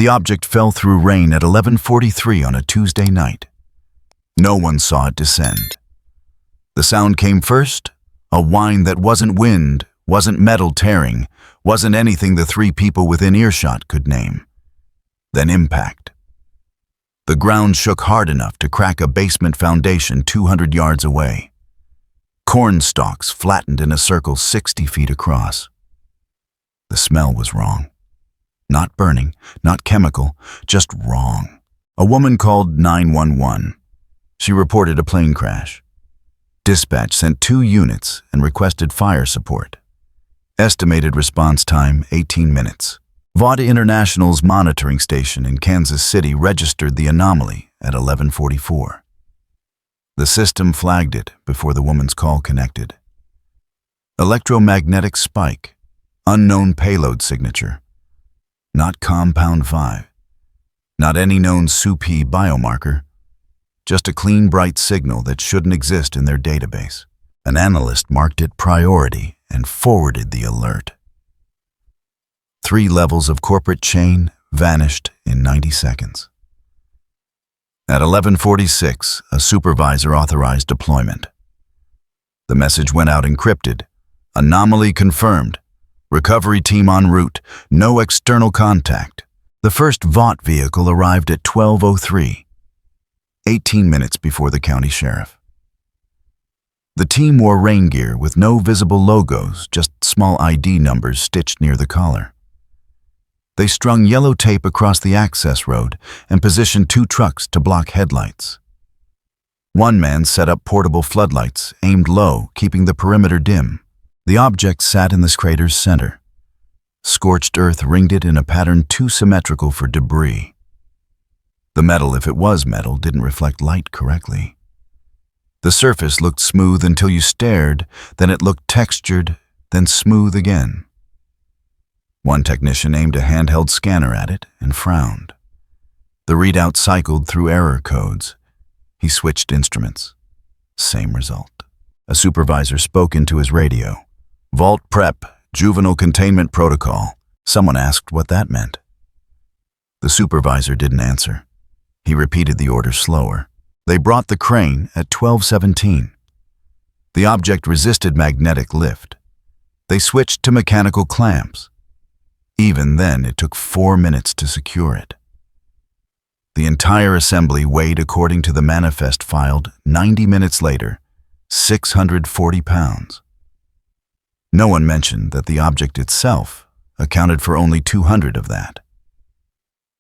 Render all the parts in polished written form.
The object fell through rain at 11:43 on a Tuesday night. No one saw it descend. The sound came first, a whine that wasn't wind, wasn't metal tearing, wasn't anything the three people within earshot could name. Then impact. The ground shook hard enough to crack a basement foundation 200 yards away. Corn stalks flattened in a circle 60 feet across. The smell was wrong. Not burning, not chemical, just wrong. A woman called 911. She reported a plane crash. Dispatch sent 2 units and requested fire support. Estimated response time, 18 minutes. VOD International's monitoring station in Kansas City registered the anomaly at 11:44. The system flagged it before the woman's call connected. Electromagnetic spike, unknown payload signature. Not compound 5. Not any known SUP biomarker. Just a clean, bright signal that shouldn't exist in their database. An analyst marked it priority and forwarded the alert. 3 levels of corporate chain vanished in 90 seconds. At 11:46, a supervisor authorized deployment. The message went out encrypted. Anomaly confirmed. Recovery team en route. No external contact. The first VOT vehicle arrived at 12:03, 18 minutes before the county sheriff. The team wore rain gear with no visible logos, just small ID numbers stitched near the collar. They strung yellow tape across the access road and positioned 2 trucks to block headlights. One man set up portable floodlights, aimed low, keeping the perimeter dim. The object sat in this crater's center. Scorched earth ringed it in a pattern too symmetrical for debris. The metal, if it was metal, didn't reflect light correctly. The surface looked smooth until you stared, then it looked textured, then smooth again. One technician aimed a handheld scanner at it and frowned. The readout cycled through error codes. He switched instruments. Same result. A supervisor spoke into his radio. Vault prep, juvenile containment protocol. Someone asked what that meant. The supervisor didn't answer. He repeated the order slower. They brought the crane at 12:17. The object resisted magnetic lift. They switched to mechanical clamps. Even then, it took 4 minutes to secure it. The entire assembly weighed, according to the manifest filed 90 minutes later, 640 pounds. No one mentioned that the object itself accounted for only 200 of that.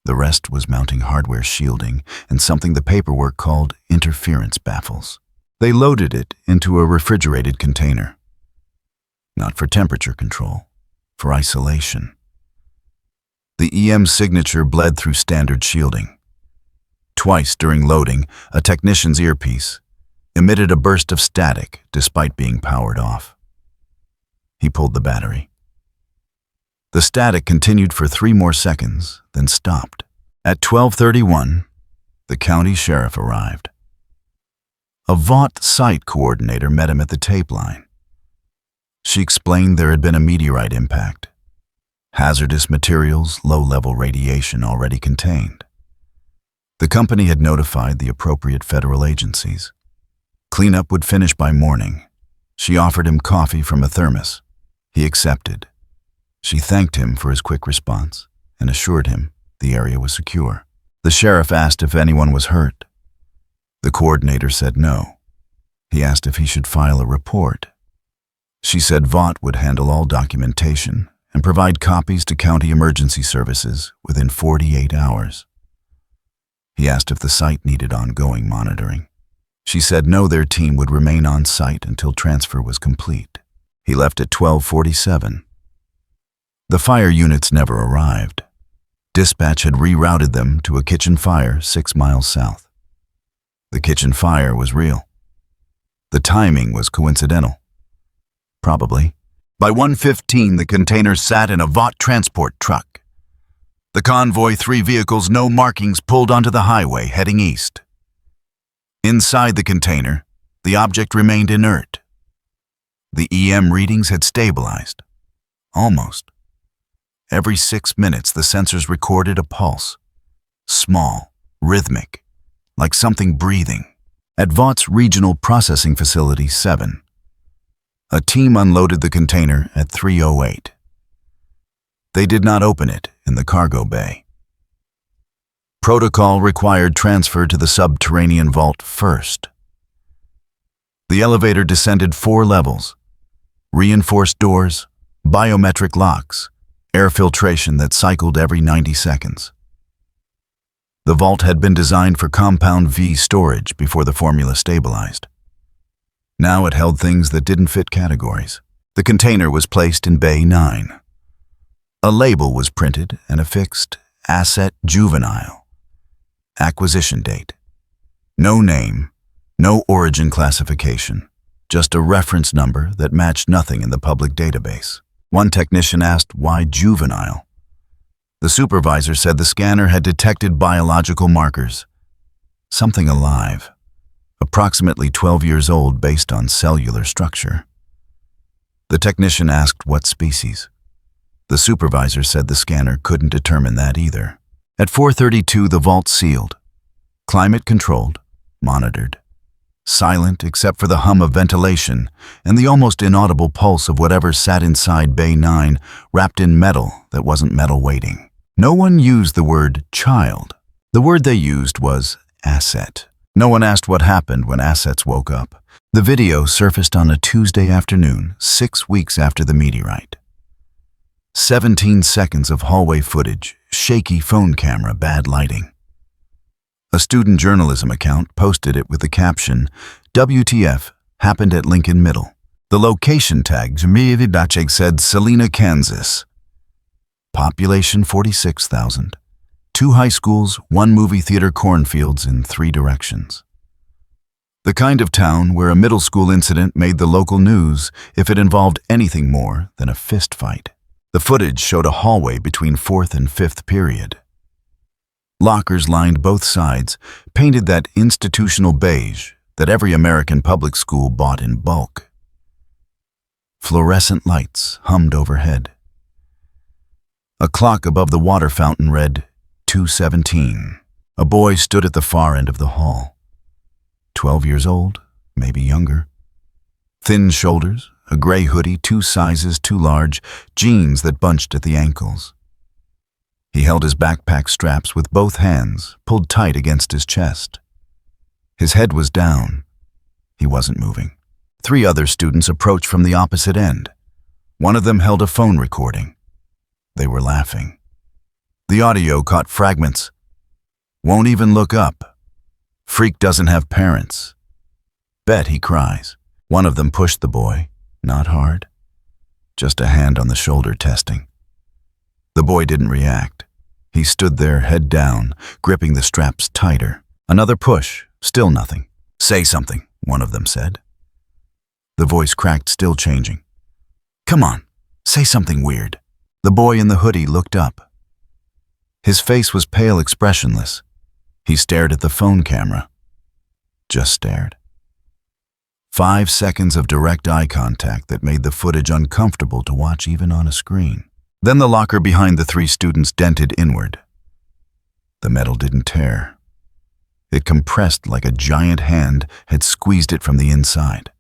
The rest was mounting hardware shielding and something the paperwork called interference baffles. They loaded it into a refrigerated container. Not for temperature control, for isolation. The EM signature bled through standard shielding. Twice during loading, a technician's earpiece emitted a burst of static despite being powered off. He pulled the battery. The static continued for 3 more seconds, then stopped. At 12:31, the county sheriff arrived. A VOT site coordinator met him at the tape line. She explained there had been a meteorite impact. Hazardous materials, low-level radiation already contained. The company had notified the appropriate federal agencies. Cleanup would finish by morning. She offered him coffee from a thermos. He accepted. She thanked him for his quick response and assured him the area was secure. The sheriff asked if anyone was hurt. The coordinator said no. He asked if he should file a report. She said VOT would handle all documentation and provide copies to county emergency services within 48 hours. He asked if the site needed ongoing monitoring. She said no, their team would remain on site until transfer was complete. He left at 12:47. The fire units never arrived. Dispatch had rerouted them to a kitchen fire 6 miles south. The kitchen fire was real. The timing was coincidental. Probably. By 1:15, the container sat in a VOT transport truck. The convoy, 3 vehicles, no markings, pulled onto the highway heading east. Inside the container, the object remained inert. The EM readings had stabilized. Almost. Every 6 minutes, the sensors recorded a pulse. Small, rhythmic, like something breathing. At Vaught's Regional Processing Facility 7, a team unloaded the container at 3:08. They did not open it in the cargo bay. Protocol required transfer to the subterranean vault first. The elevator descended 4 levels, reinforced doors, biometric locks, air filtration that cycled every 90 seconds. The vault had been designed for compound V storage before the formula stabilized. Now it held things that didn't fit categories. The container was placed in Bay 9. A label was printed and affixed, Asset Juvenile. Acquisition date. No name, no origin classification, just a reference number that matched nothing in the public database. One technician asked why juvenile. The supervisor said the scanner had detected biological markers. Something alive, approximately 12 years old based on cellular structure. The technician asked what species. The supervisor said the scanner couldn't determine that either. At 4:32, the vault sealed. Climate controlled, monitored. Silent except for the hum of ventilation and the almost inaudible pulse of whatever sat inside Bay 9, wrapped in metal that wasn't metal waiting. No one used the word child. The word they used was asset. No one asked what happened when assets woke up. The video surfaced on a Tuesday afternoon, 6 weeks after the meteorite. 17 seconds of hallway footage, shaky phone camera, bad lighting. A student journalism account posted it with the caption, WTF, happened at Lincoln Middle. The location tag, Jamie said Salina, Kansas. Population 46,000. 2 high schools, 1 movie theater, cornfields in 3 directions. The kind of town where a middle school incident made the local news if it involved anything more than a fist fight. The footage showed a hallway between 4th and 5th period. Lockers lined both sides, painted that institutional beige that every American public school bought in bulk. Fluorescent lights hummed overhead. A clock above the water fountain read 2:17. A boy stood at the far end of the hall. 12 years old, maybe younger. Thin shoulders, a gray hoodie 2 sizes too large, jeans that bunched at the ankles. He held his backpack straps with both hands, pulled tight against his chest. His head was down. He wasn't moving. 3 other students approached from the opposite end. One of them held a phone recording. They were laughing. The audio caught fragments. Won't even look up. Freak doesn't have parents. Bet he cries. One of them pushed the boy, not hard. Just a hand on the shoulder testing. The boy didn't react. He stood there, head down, gripping the straps tighter. Another push, still nothing. Say something, one of them said. The voice cracked, still changing. Come on, say something weird. The boy in the hoodie looked up. His face was pale, expressionless. He stared at the phone camera. Just stared. 5 seconds of direct eye contact that made the footage uncomfortable to watch even on a screen. Then the locker behind the 3 students dented inward. The metal didn't tear. It compressed like a giant hand had squeezed it from the inside.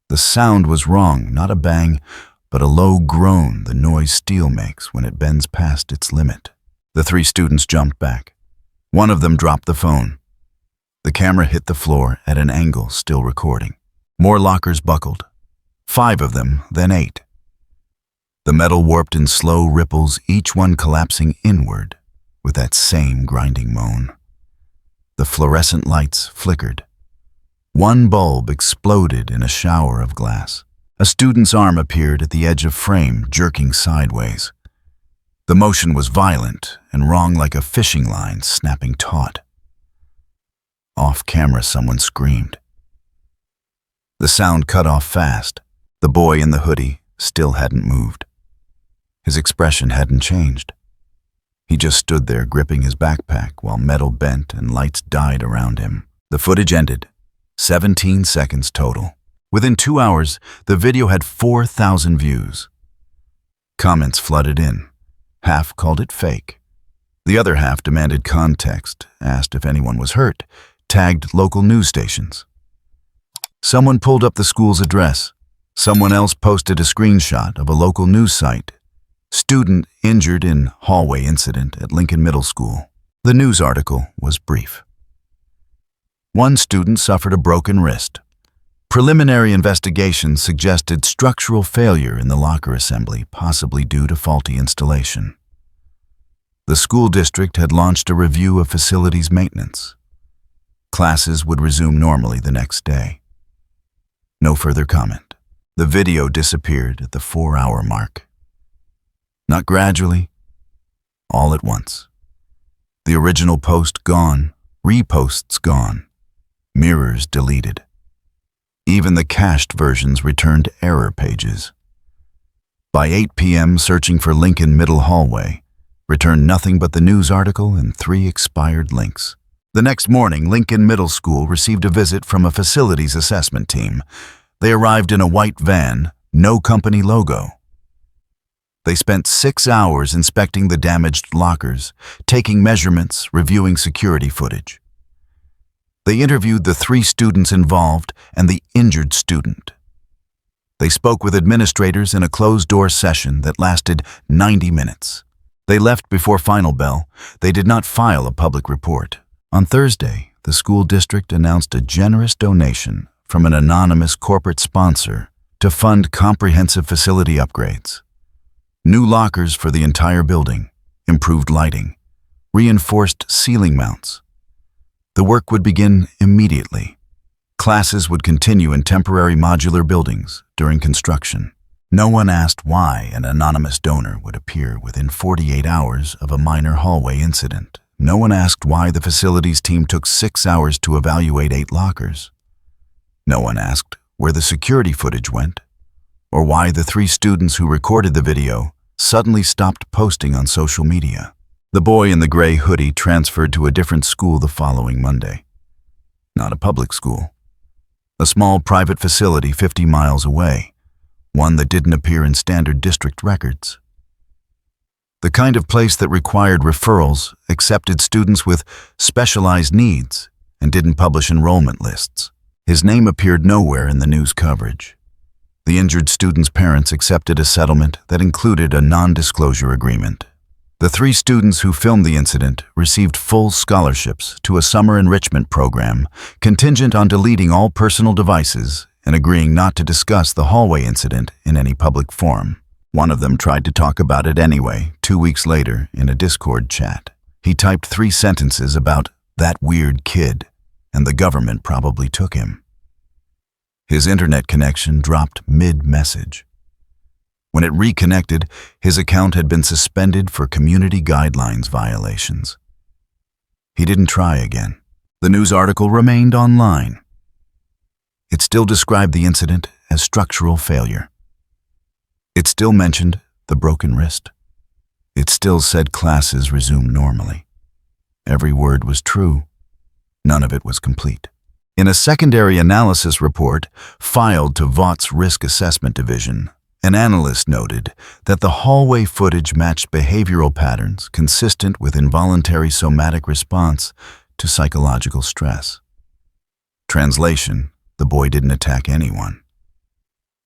The sound was wrong, not a bang, but a low groan, the noise steel makes when it bends past its limit. The 3 students jumped back. One of them dropped the phone. The camera hit the floor at an angle, still recording. More lockers buckled. 5 of them, then 8. The metal warped in slow ripples, each one collapsing inward with that same grinding moan. The fluorescent lights flickered. One bulb exploded in a shower of glass. A student's arm appeared at the edge of frame, jerking sideways. The motion was violent and wrong, like a fishing line snapping taut. Off camera, someone screamed. The sound cut off fast. The boy in the hoodie still hadn't moved. His expression hadn't changed. He just stood there gripping his backpack while metal bent and lights died around him. The footage ended. 17 seconds total. Within 2 hours, the video had 4,000 views. Comments flooded in. Half called it fake. The other half demanded context, asked if anyone was hurt, tagged local news stations. Someone pulled up the school's address. Someone else posted a screenshot of a local news site. Student injured in hallway incident at Lincoln Middle School. The news article was brief. One student suffered a broken wrist. Preliminary investigation suggested structural failure in the locker assembly, possibly due to faulty installation. The school district had launched a review of facilities maintenance. Classes would resume normally the next day. No further comment. The video disappeared at the 4-hour mark. Not gradually, all at once. The original post gone, reposts gone, mirrors deleted. Even the cached versions returned error pages. By 8 p.m., searching for Lincoln Middle Hallway returned nothing but the news article and 3 expired links. The next morning, Lincoln Middle School received a visit from a facilities assessment team. They arrived in a white van, no company logo. They spent 6 hours inspecting the damaged lockers, taking measurements, reviewing security footage. They interviewed the 3 students involved and the injured student. They spoke with administrators in a closed-door session that lasted 90 minutes. They left before final bell. They did not file a public report. On Thursday, the school district announced a generous donation from an anonymous corporate sponsor to fund comprehensive facility upgrades. New lockers for the entire building, improved lighting, reinforced ceiling mounts. The work would begin immediately. Classes would continue in temporary modular buildings during construction. No one asked why an anonymous donor would appear within 48 hours of a minor hallway incident. No one asked why the facilities team took 6 hours to evaluate 8 lockers. No one asked where the security footage went, or why the 3 students who recorded the video suddenly stopped posting on social media. The boy in the gray hoodie transferred to a different school the following Monday. Not a public school. A small private facility 50 miles away, one that didn't appear in standard district records. The kind of place that required referrals, accepted students with specialized needs, and didn't publish enrollment lists. His name appeared nowhere in the news coverage. The injured student's parents accepted a settlement that included a non-disclosure agreement. The 3 students who filmed the incident received full scholarships to a summer enrichment program, contingent on deleting all personal devices and agreeing not to discuss the hallway incident in any public forum. One of them tried to talk about it anyway, 2 weeks later, in a Discord chat. He typed 3 sentences about that weird kid, and the government probably took him. His internet connection dropped mid-message. When it reconnected, his account had been suspended for community guidelines violations. He didn't try again. The news article remained online. It still described the incident as structural failure. It still mentioned the broken wrist. It still said classes resumed normally. Every word was true. None of it was complete. In a secondary analysis report filed to Vaught's Risk Assessment Division, an analyst noted that the hallway footage matched behavioral patterns consistent with involuntary somatic response to psychological stress. Translation: the boy didn't attack anyone.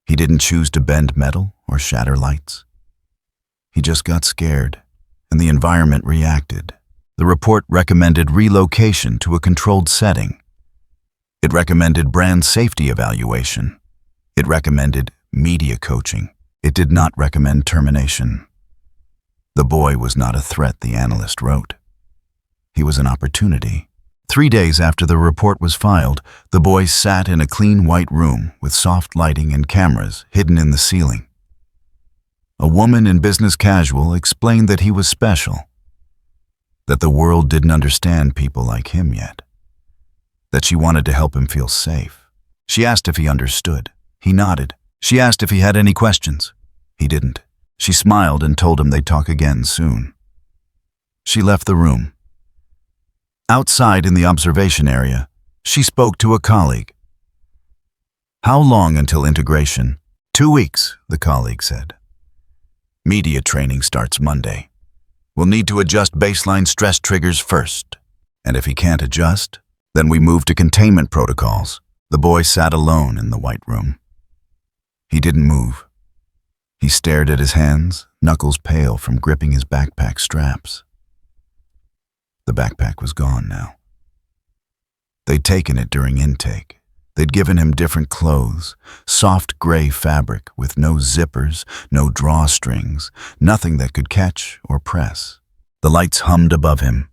He didn't choose to bend metal or shatter lights. He just got scared, and the environment reacted. The report recommended relocation to a controlled setting. It recommended brand safety evaluation. It recommended media coaching. It did not recommend termination. The boy was not a threat, the analyst wrote. He was an opportunity. 3 days after the report was filed, the boy sat in a clean white room with soft lighting and cameras hidden in the ceiling. A woman in business casual explained that he was special, that the world didn't understand people like him yet, that she wanted to help him feel safe. She asked if he understood. He nodded. She asked if he had any questions. He didn't. She smiled and told him they'd talk again soon. She left the room. Outside in the observation area, she spoke to a colleague. "How long until integration?" 2 weeks, the colleague said. "Media training starts Monday." We'll need to adjust baseline stress triggers first. And if he can't adjust, then we move to containment protocols. The boy sat alone in the white room. He didn't move. He stared at his hands, knuckles pale from gripping his backpack straps. The backpack was gone now. They'd taken it during intake. They'd given him different clothes, soft gray fabric with no zippers, no drawstrings, nothing that could catch or press. The lights hummed above him.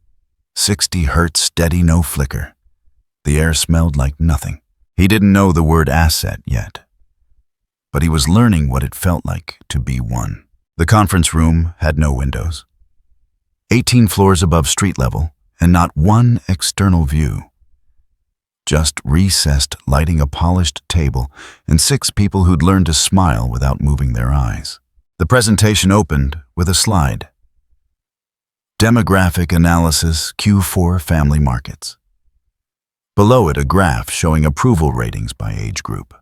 60 hertz steady, no flicker. The air smelled like nothing. He didn't know the word asset yet, but he was learning what it felt like to be one. The conference room had no windows. 18 floors above street level, and not one external view. Just recessed lighting, a polished table, and 6 people who'd learned to smile without moving their eyes. The presentation opened with a slide. Demographic analysis, Q4 family markets. Below it, a graph showing approval ratings by age group.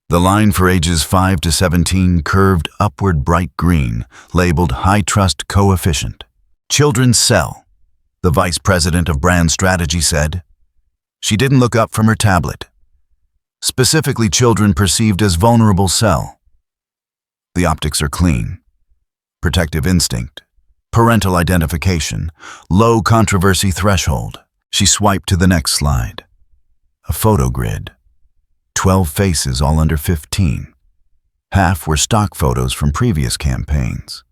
The line for ages 5 to 17 curved upward bright green, labeled high trust coefficient. Children sell, the vice president of brand strategy said. She didn't look up from her tablet. Specifically, children perceived as vulnerable sell. The optics are clean. Protective instinct, parental identification, low controversy threshold. She swiped to the next slide. A photo grid. 12 faces, all under 15. Half were stock photos from previous campaigns.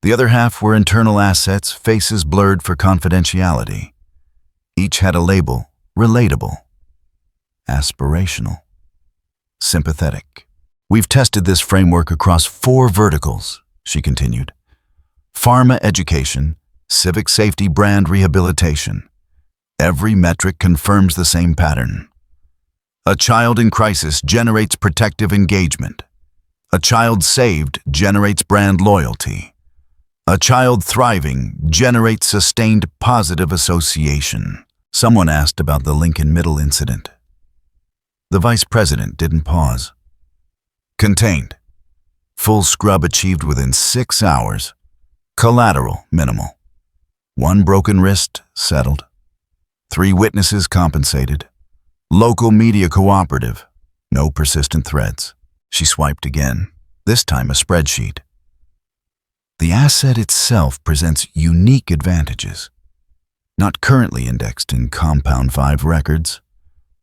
The other half were internal assets, faces blurred for confidentiality. Each had a label: relatable, aspirational, sympathetic. We've tested this framework across 4 verticals, she continued. Pharma education, civic safety, brand rehabilitation. Every metric confirms the same pattern. A child in crisis generates protective engagement. A child saved generates brand loyalty. A child thriving generates sustained positive association. Someone asked about the Lincoln Middle incident. The vice president didn't pause. Contained. Full scrub achieved within 6 hours. Collateral minimal. 1 broken wrist settled. 3 witnesses compensated. Local media cooperative. No persistent threads. She swiped again, this time a spreadsheet. The asset itself presents unique advantages. Not currently indexed in Compound 5 records.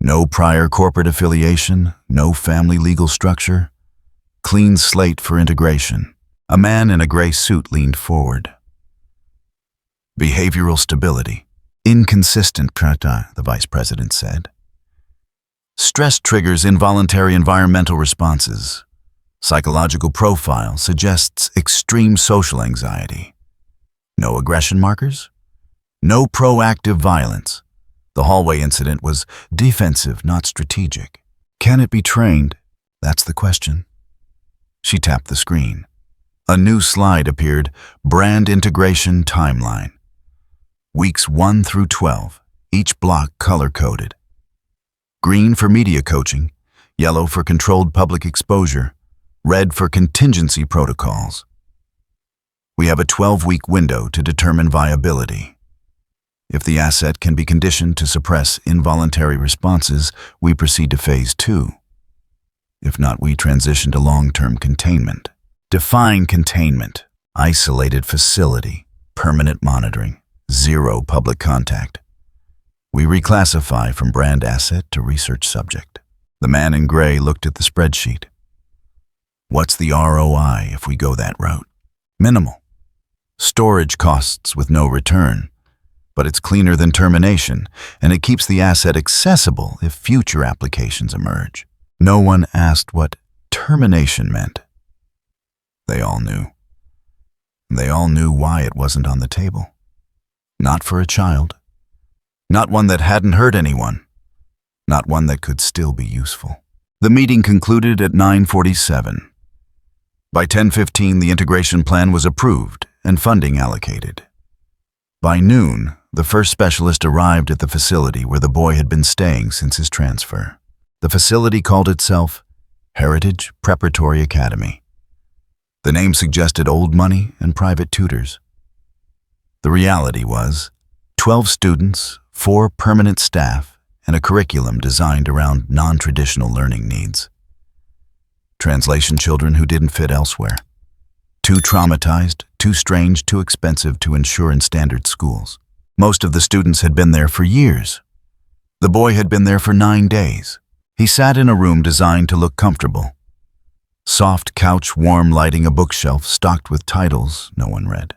No prior corporate affiliation, no family legal structure. Clean slate for integration. A man in a gray suit leaned forward. Behavioral stability. Inconsistent, the vice president said. Stress triggers involuntary environmental responses. Psychological profile suggests extreme social anxiety. No aggression markers? No proactive violence. The hallway incident was defensive, not strategic. Can it be trained? That's the question. She tapped the screen. A new slide appeared, brand integration timeline. Weeks 1 through 12, each block color-coded. Green for media coaching, yellow for controlled public exposure, red for contingency protocols. We have a 12-week window to determine viability. If the asset can be conditioned to suppress involuntary responses, we proceed to phase 2. If not, we transition to long-term containment. Define containment: isolated facility, permanent monitoring, 0 public contact. We reclassify from brand asset to research subject. The man in gray looked at the spreadsheet. What's the ROI if we go that route? Minimal. Storage costs with no return, but it's cleaner than termination, and it keeps the asset accessible if future applications emerge. No one asked what termination meant. They all knew. They all knew why it wasn't on the table. Not for a child. Not one that hadn't hurt anyone. Not one that could still be useful. The meeting concluded at 9:47. By 10:15, the integration plan was approved and funding allocated. By noon, the first specialist arrived at the facility where the boy had been staying since his transfer. The facility called itself Heritage Preparatory Academy. The name suggested old money and private tutors. The reality was 12 students, 4 permanent staff, and a curriculum designed around non-traditional learning needs. Translation children who didn't fit elsewhere. Too traumatized, too strange, too expensive to ensure in standard schools. Most of the students had been there for years. The boy had been there for 9 days. He sat in a room designed to look comfortable. Soft couch, warm lighting, a bookshelf stocked with titles no one read.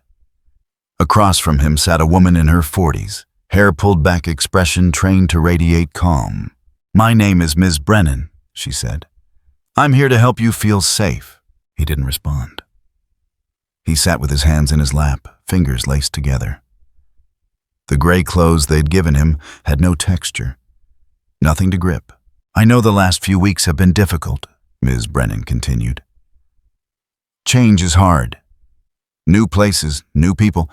Across from him sat a woman in her 40s, hair pulled back, expression trained to radiate calm. "My name is Ms. Brennan," she said. "I'm here to help you feel safe." He didn't respond. He sat with his hands in his lap, fingers laced together. The gray clothes they'd given him had no texture, nothing to grip. "I know the last few weeks have been difficult," Ms. Brennan continued. "Change is hard. New places, new people.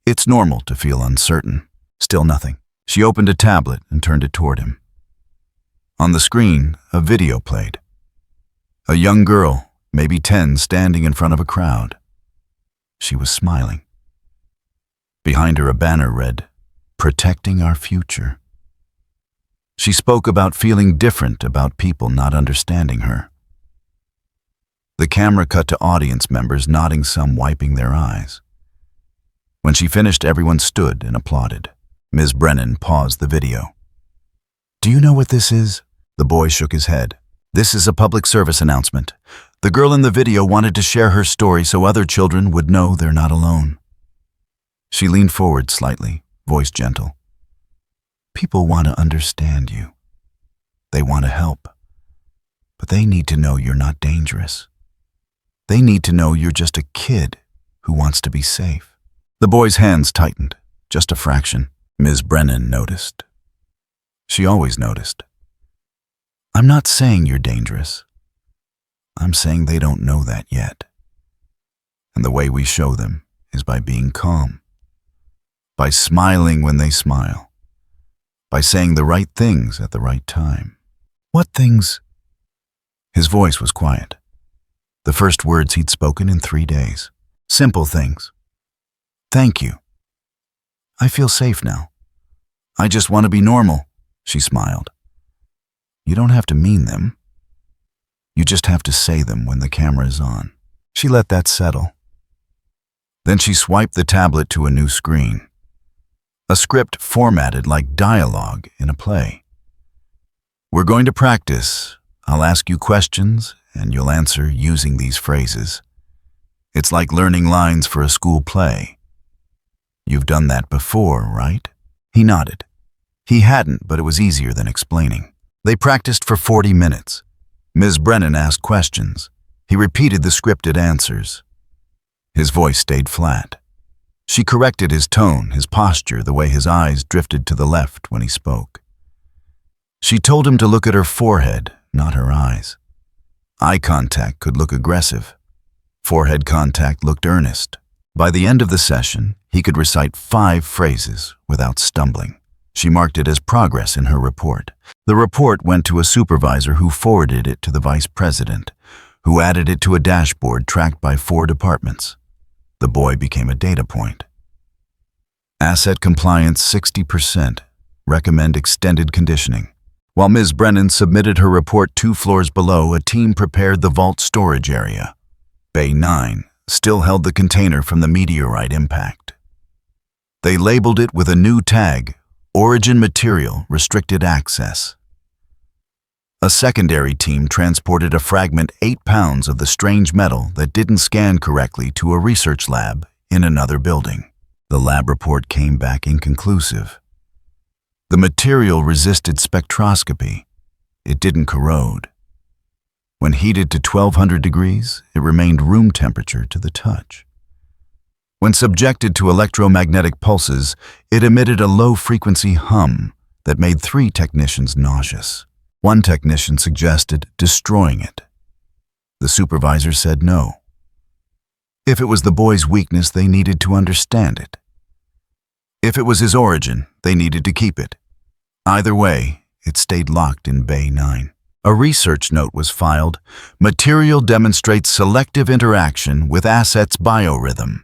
It's normal to feel uncertain." Still nothing. She opened a tablet and turned it toward him. On the screen, a video played. A young girl, maybe 10, standing in front of a crowd. She was smiling. Behind her, a banner read, "Protecting Our Future." She spoke about feeling different about people not understanding her. The camera cut to audience members nodding, some wiping their eyes. When she finished, everyone stood and applauded. Ms. Brennan paused the video. "Do you know what this is?" The boy shook his head. "This is a public service announcement. The girl in the video wanted to share her story so other children would know they're not alone." She leaned forward slightly, voice gentle. "People want to understand you. They want to help. But they need to know you're not dangerous. They need to know you're just a kid who wants to be safe." The boy's hands tightened, just a fraction. Ms. Brennan noticed. She always noticed. "I'm not saying you're dangerous. I'm saying they don't know that yet. And the way we show them is by being calm, by smiling when they smile, by saying the right things at the right time." "What things?" His voice was quiet. The first words he'd spoken in 3 days. Simple things. "Thank you. I feel safe now. I just want to be normal," she smiled. "You don't have to mean them. You just have to say them when the camera is on." She let that settle. Then she swiped the tablet to a new screen. A script formatted like dialogue in a play. "We're going to practice. I'll ask you questions, and you'll answer using these phrases. It's like learning lines for a school play. You've done that before, right?" He nodded. He hadn't, but it was easier than explaining. They practiced for 40 minutes. Ms. Brennan asked questions. He repeated the scripted answers. His voice stayed flat. She corrected his tone, his posture, the way his eyes drifted to the left when he spoke. She told him to look at her forehead, not her eyes. Eye contact could look aggressive. Forehead contact looked earnest. By the end of the session, he could recite 5 phrases without stumbling. She marked it as progress in her report. The report went to a supervisor who forwarded it to the vice president, who added it to a dashboard tracked by 4 departments. The boy became a data point. Asset compliance 60%. Recommend extended conditioning. While Ms. Brennan submitted her report 2 floors below, a team prepared the vault storage area. Bay 9 still held the container from the meteorite impact. They labeled it with a new tag, Origin Material, Restricted Access. A secondary team transported a fragment 8 pounds of the strange metal that didn't scan correctly to a research lab in another building. The lab report came back inconclusive. The material resisted spectroscopy. It didn't corrode. When heated to 1200 degrees, it remained room temperature to the touch. When subjected to electromagnetic pulses, it emitted a low-frequency hum that made 3 technicians nauseous. One technician suggested destroying it. The supervisor said no. If it was the boy's weakness, they needed to understand it. If it was his origin, they needed to keep it. Either way, it stayed locked in Bay 9. A research note was filed. Material demonstrates selective interaction with assets biorhythm.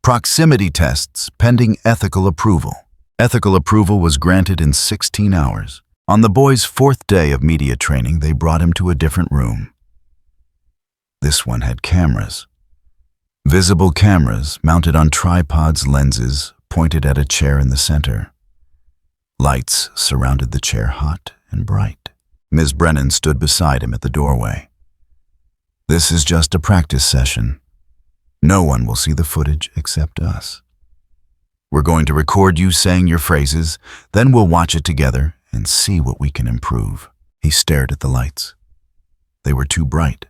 Proximity tests pending ethical approval. Ethical approval was granted in 16 hours. On the boy's 4th day of media training, they brought him to a different room. This one had cameras. Visible cameras mounted on tripods, lenses pointed at a chair in the center. Lights surrounded the chair, hot and bright. Ms. Brennan stood beside him at the doorway. "This is just a practice session. No one will see the footage except us. We're going to record you saying your phrases, then we'll watch it together and see what we can improve." He stared at the lights. They were too bright.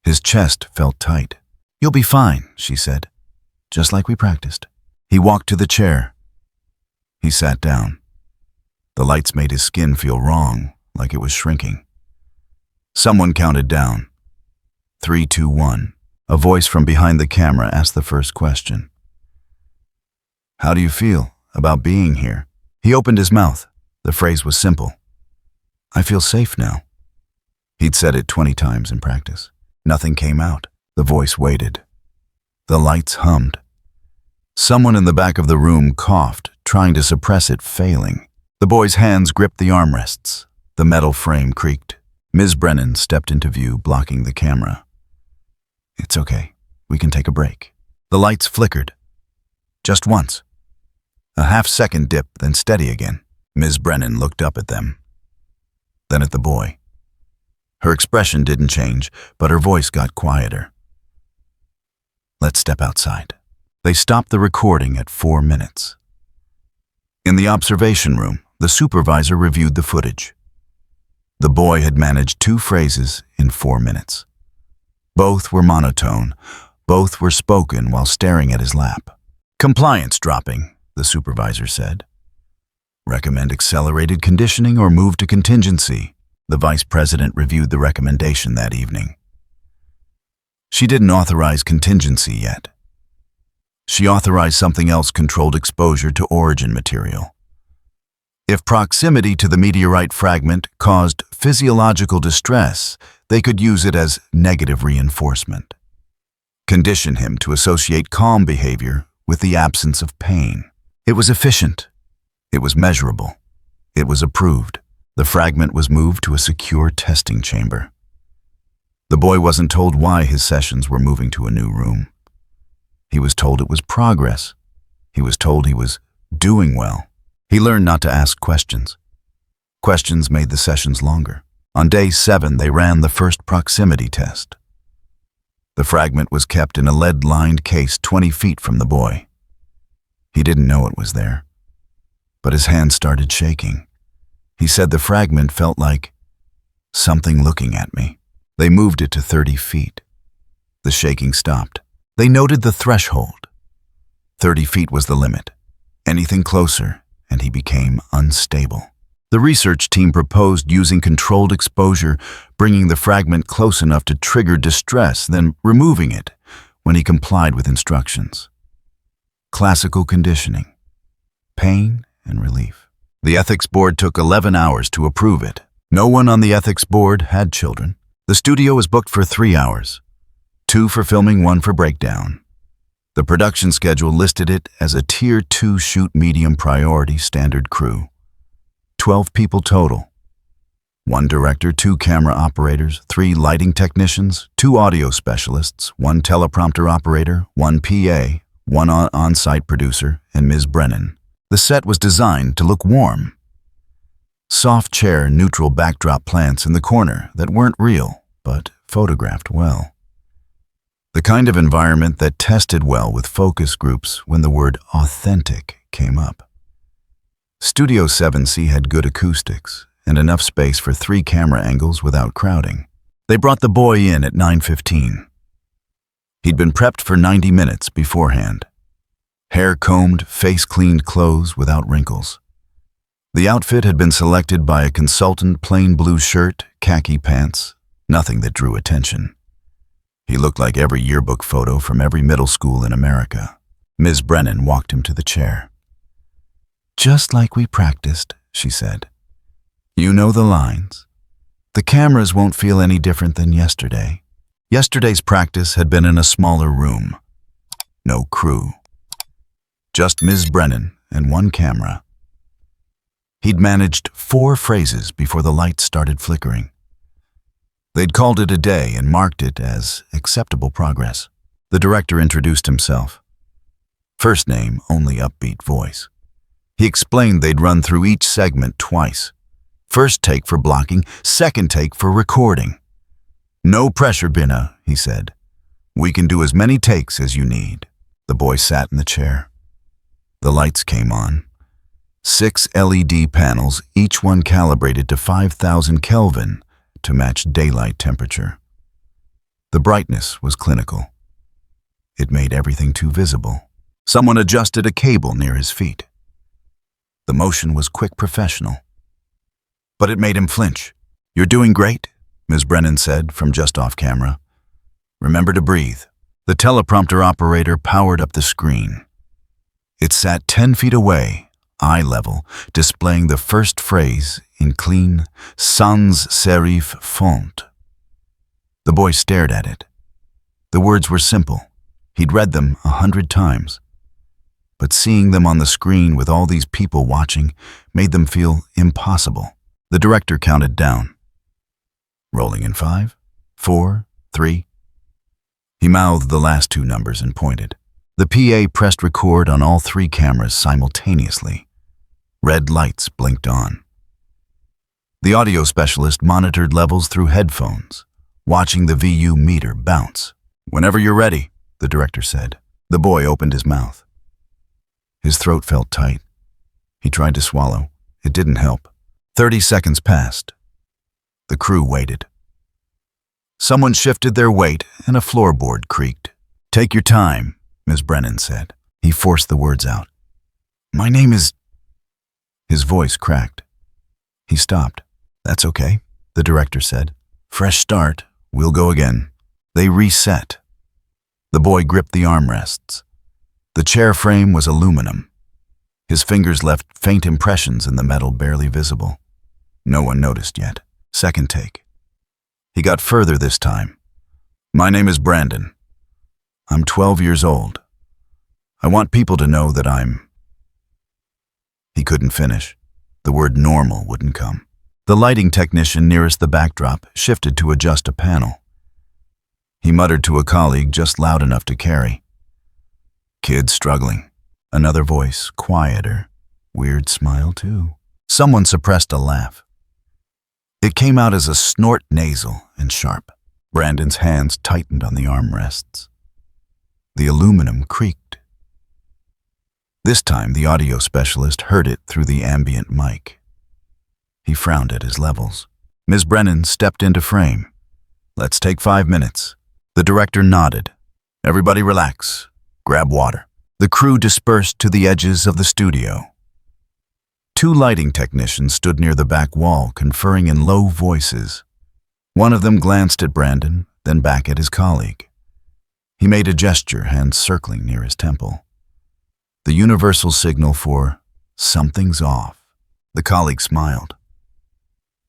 His chest felt tight. "You'll be fine," she said, "just like we practiced." He walked to the chair. He sat down. The lights made his skin feel wrong, like it was shrinking. Someone counted down. 3, 2, 1. A voice from behind the camera asked the first question. "How do you feel about being here?" He opened his mouth. The phrase was simple. "I feel safe now." He'd said it 20 times in practice. Nothing came out. The voice waited. The lights hummed. Someone in the back of the room coughed, trying to suppress it, failing. The boy's hands gripped the armrests. The metal frame creaked. Ms. Brennan stepped into view, blocking the camera. "It's okay. We can take a break." The lights flickered. Just once. A half-second dip, then steady again. Ms. Brennan looked up at them. Then at the boy. Her expression didn't change, but her voice got quieter. "Let's step outside." They stopped the recording at 4 minutes. In the observation room, the supervisor reviewed the footage. The boy had managed 2 phrases in 4 minutes. Both were monotone. Both were spoken while staring at his lap. "Compliance dropping," the supervisor said. "Recommend accelerated conditioning or move to contingency." The vice president reviewed the recommendation that evening. She didn't authorize contingency yet. She authorized something else: controlled exposure to origin material. If proximity to the meteorite fragment caused physiological distress, they could use it as negative reinforcement. Condition him to associate calm behavior with the absence of pain. It was efficient. It was measurable. It was approved. The fragment was moved to a secure testing chamber. The boy wasn't told why his sessions were moving to a new room. He was told it was progress. He was told he was doing well. He learned not to ask questions. Questions made the sessions longer. On day 7, they ran the first proximity test. The fragment was kept in a lead-lined case 20 feet from the boy. He didn't know it was there, but his hand started shaking. He said the fragment felt like something looking at me. They moved it to 30 feet. The shaking stopped. They noted the threshold. 30 feet was the limit. Anything closer, and he became unstable. The research team proposed using controlled exposure, bringing the fragment close enough to trigger distress, then removing it when he complied with instructions. Classical conditioning. Pain and relief. The ethics board took 11 hours to approve it. No one on the ethics board had children. The studio was booked for 3 hours. 2 for filming, 1 for breakdown. The production schedule listed it as a Tier 2 shoot, medium priority, standard crew. 12 people total. 1 director, 2 camera operators, 3 lighting technicians, 2 audio specialists, 1 teleprompter operator, 1 PA, 1 on-site producer, and Ms. Brennan. The set was designed to look warm. Soft chair, neutral backdrop plants in the corner that weren't real, but photographed well. The kind of environment that tested well with focus groups when the word authentic came up. Studio 7C had good acoustics and enough space for 3 camera angles without crowding. They brought the boy in at 9:15. He'd been prepped for 90 minutes beforehand. Hair combed, face cleaned, clothes without wrinkles. The outfit had been selected by a consultant: plain blue shirt, khaki pants, nothing that drew attention. He looked like every yearbook photo from every middle school in America. Ms. Brennan walked him to the chair. "Just like we practiced," she said. "You know the lines. The cameras won't feel any different than yesterday." Yesterday's practice had been in a smaller room. No crew. Just Ms. Brennan and one camera. He'd managed 4 phrases before the lights started flickering. They'd called it a day and marked it as acceptable progress. The director introduced himself. First name, only upbeat voice. He explained they'd run through each segment twice. First take for blocking, second take for recording. No pressure, Binna, he said. We can do as many takes as you need. The boy sat in the chair. The lights came on. 6 LED panels, each one calibrated to 5,000 Kelvin to match daylight temperature. The brightness was clinical. It made everything too visible. Someone adjusted a cable near his feet. The motion was quick, professional. But it made him flinch. You're doing great, Ms. Brennan said from just off camera. Remember to breathe. The teleprompter operator powered up the screen. It sat 10 feet away, eye level, displaying the first phrase in clean, sans serif font. The boy stared at it. The words were simple. He'd read them 100 times. But seeing them on the screen with all these people watching made them feel impossible. The director counted down. Rolling in 5, 4, 3. He mouthed the last 2 numbers and pointed. The PA pressed record on all 3 cameras simultaneously. Red lights blinked on. The audio specialist monitored levels through headphones, watching the VU meter bounce. Whenever you're ready, the director said. The boy opened his mouth. His throat felt tight. He tried to swallow. It didn't help. 30 seconds passed. The crew waited. Someone shifted their weight and a floorboard creaked. Take your time, Ms. Brennan said. He forced the words out. My name is... His voice cracked. He stopped. That's okay, the director said. Fresh start. We'll go again. They reset. The boy gripped the armrests. The chair frame was aluminum. His fingers left faint impressions in the metal barely visible. No one noticed yet. Second take. He got further this time. My name is Brandon. I'm 12 years old. I want people to know that I'm... He couldn't finish. The word normal wouldn't come. The lighting technician nearest the backdrop shifted to adjust a panel. He muttered to a colleague just loud enough to carry. Kid struggling. Another voice, quieter. Weird smile, too. Someone suppressed a laugh. It came out as a snort, nasal and sharp. Brandon's hands tightened on the armrests. The aluminum creaked. This time, the audio specialist heard it through the ambient mic. He frowned at his levels. Ms. Brennan stepped into frame. Let's take 5 minutes. The director nodded. Everybody relax. Grab water. The crew dispersed to the edges of the studio. 2 lighting technicians stood near the back wall, conferring in low voices. One of them glanced at Brandon, then back at his colleague. He made a gesture, hands circling near his temple. The universal signal for something's off. The colleague smiled.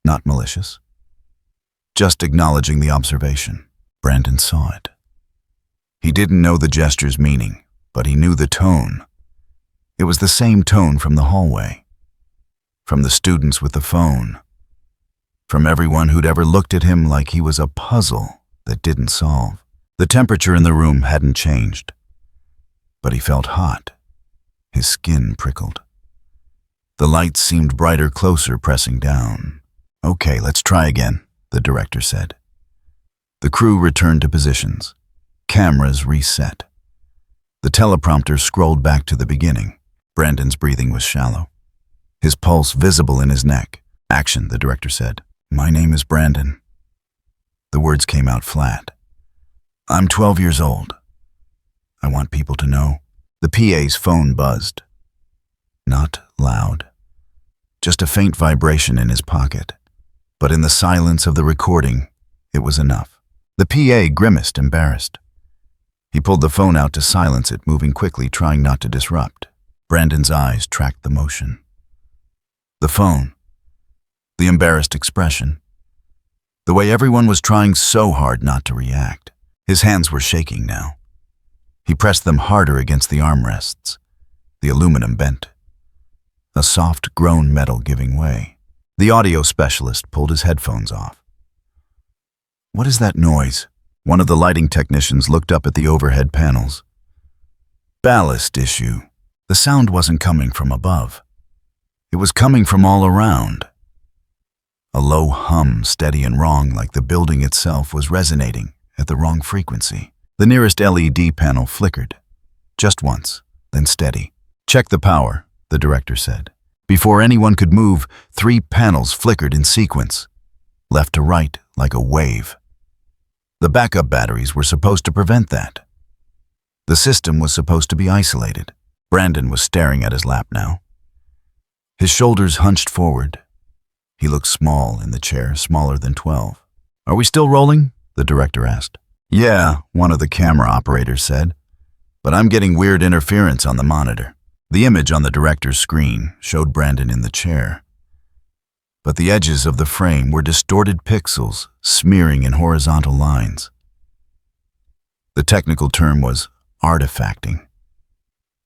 Not malicious. Just acknowledging the observation. Brandon saw it. He didn't know the gesture's meaning, but he knew the tone. It was the same tone from the hallway. From the students with the phone. From everyone who'd ever looked at him like he was a puzzle that didn't solve. The temperature in the room hadn't changed. But he felt hot. His skin prickled. The lights seemed brighter, closer, pressing down. Okay, let's try again, the director said. The crew returned to positions. Cameras reset. The teleprompter scrolled back to the beginning. Brandon's breathing was shallow. His pulse visible in his neck. Action, the director said. My name is Brandon. The words came out flat. I'm 12 years old. I want people to know. The PA's phone buzzed. Not loud. Just a faint vibration in his pocket. But in the silence of the recording, it was enough. The PA grimaced, embarrassed. He pulled the phone out to silence it, moving quickly, trying not to disrupt. Brandon's eyes tracked the motion. The phone. The embarrassed expression. The way everyone was trying so hard not to react. His hands were shaking now. He pressed them harder against the armrests. The aluminum bent. A soft, grown metal giving way. The audio specialist pulled his headphones off. "What is that noise?" One of the lighting technicians looked up at the overhead panels. "Ballast issue." The sound wasn't coming from above. It was coming from all around. A low hum, steady and wrong, like the building itself was resonating at the wrong frequency. The nearest LED panel flickered. Just once, then steady. "Check the power," the director said. Before anyone could move, 3 panels flickered in sequence, left to right like a wave. The backup batteries were supposed to prevent that. The system was supposed to be isolated. Brandon was staring at his lap now. His shoulders hunched forward. He looked small in the chair, smaller than 12. "Are we still rolling?" the director asked. "Yeah," one of the camera operators said. "But I'm getting weird interference on the monitor." The image on the director's screen showed Brandon in the chair. But the edges of the frame were distorted pixels, smearing in horizontal lines. The technical term was artifacting.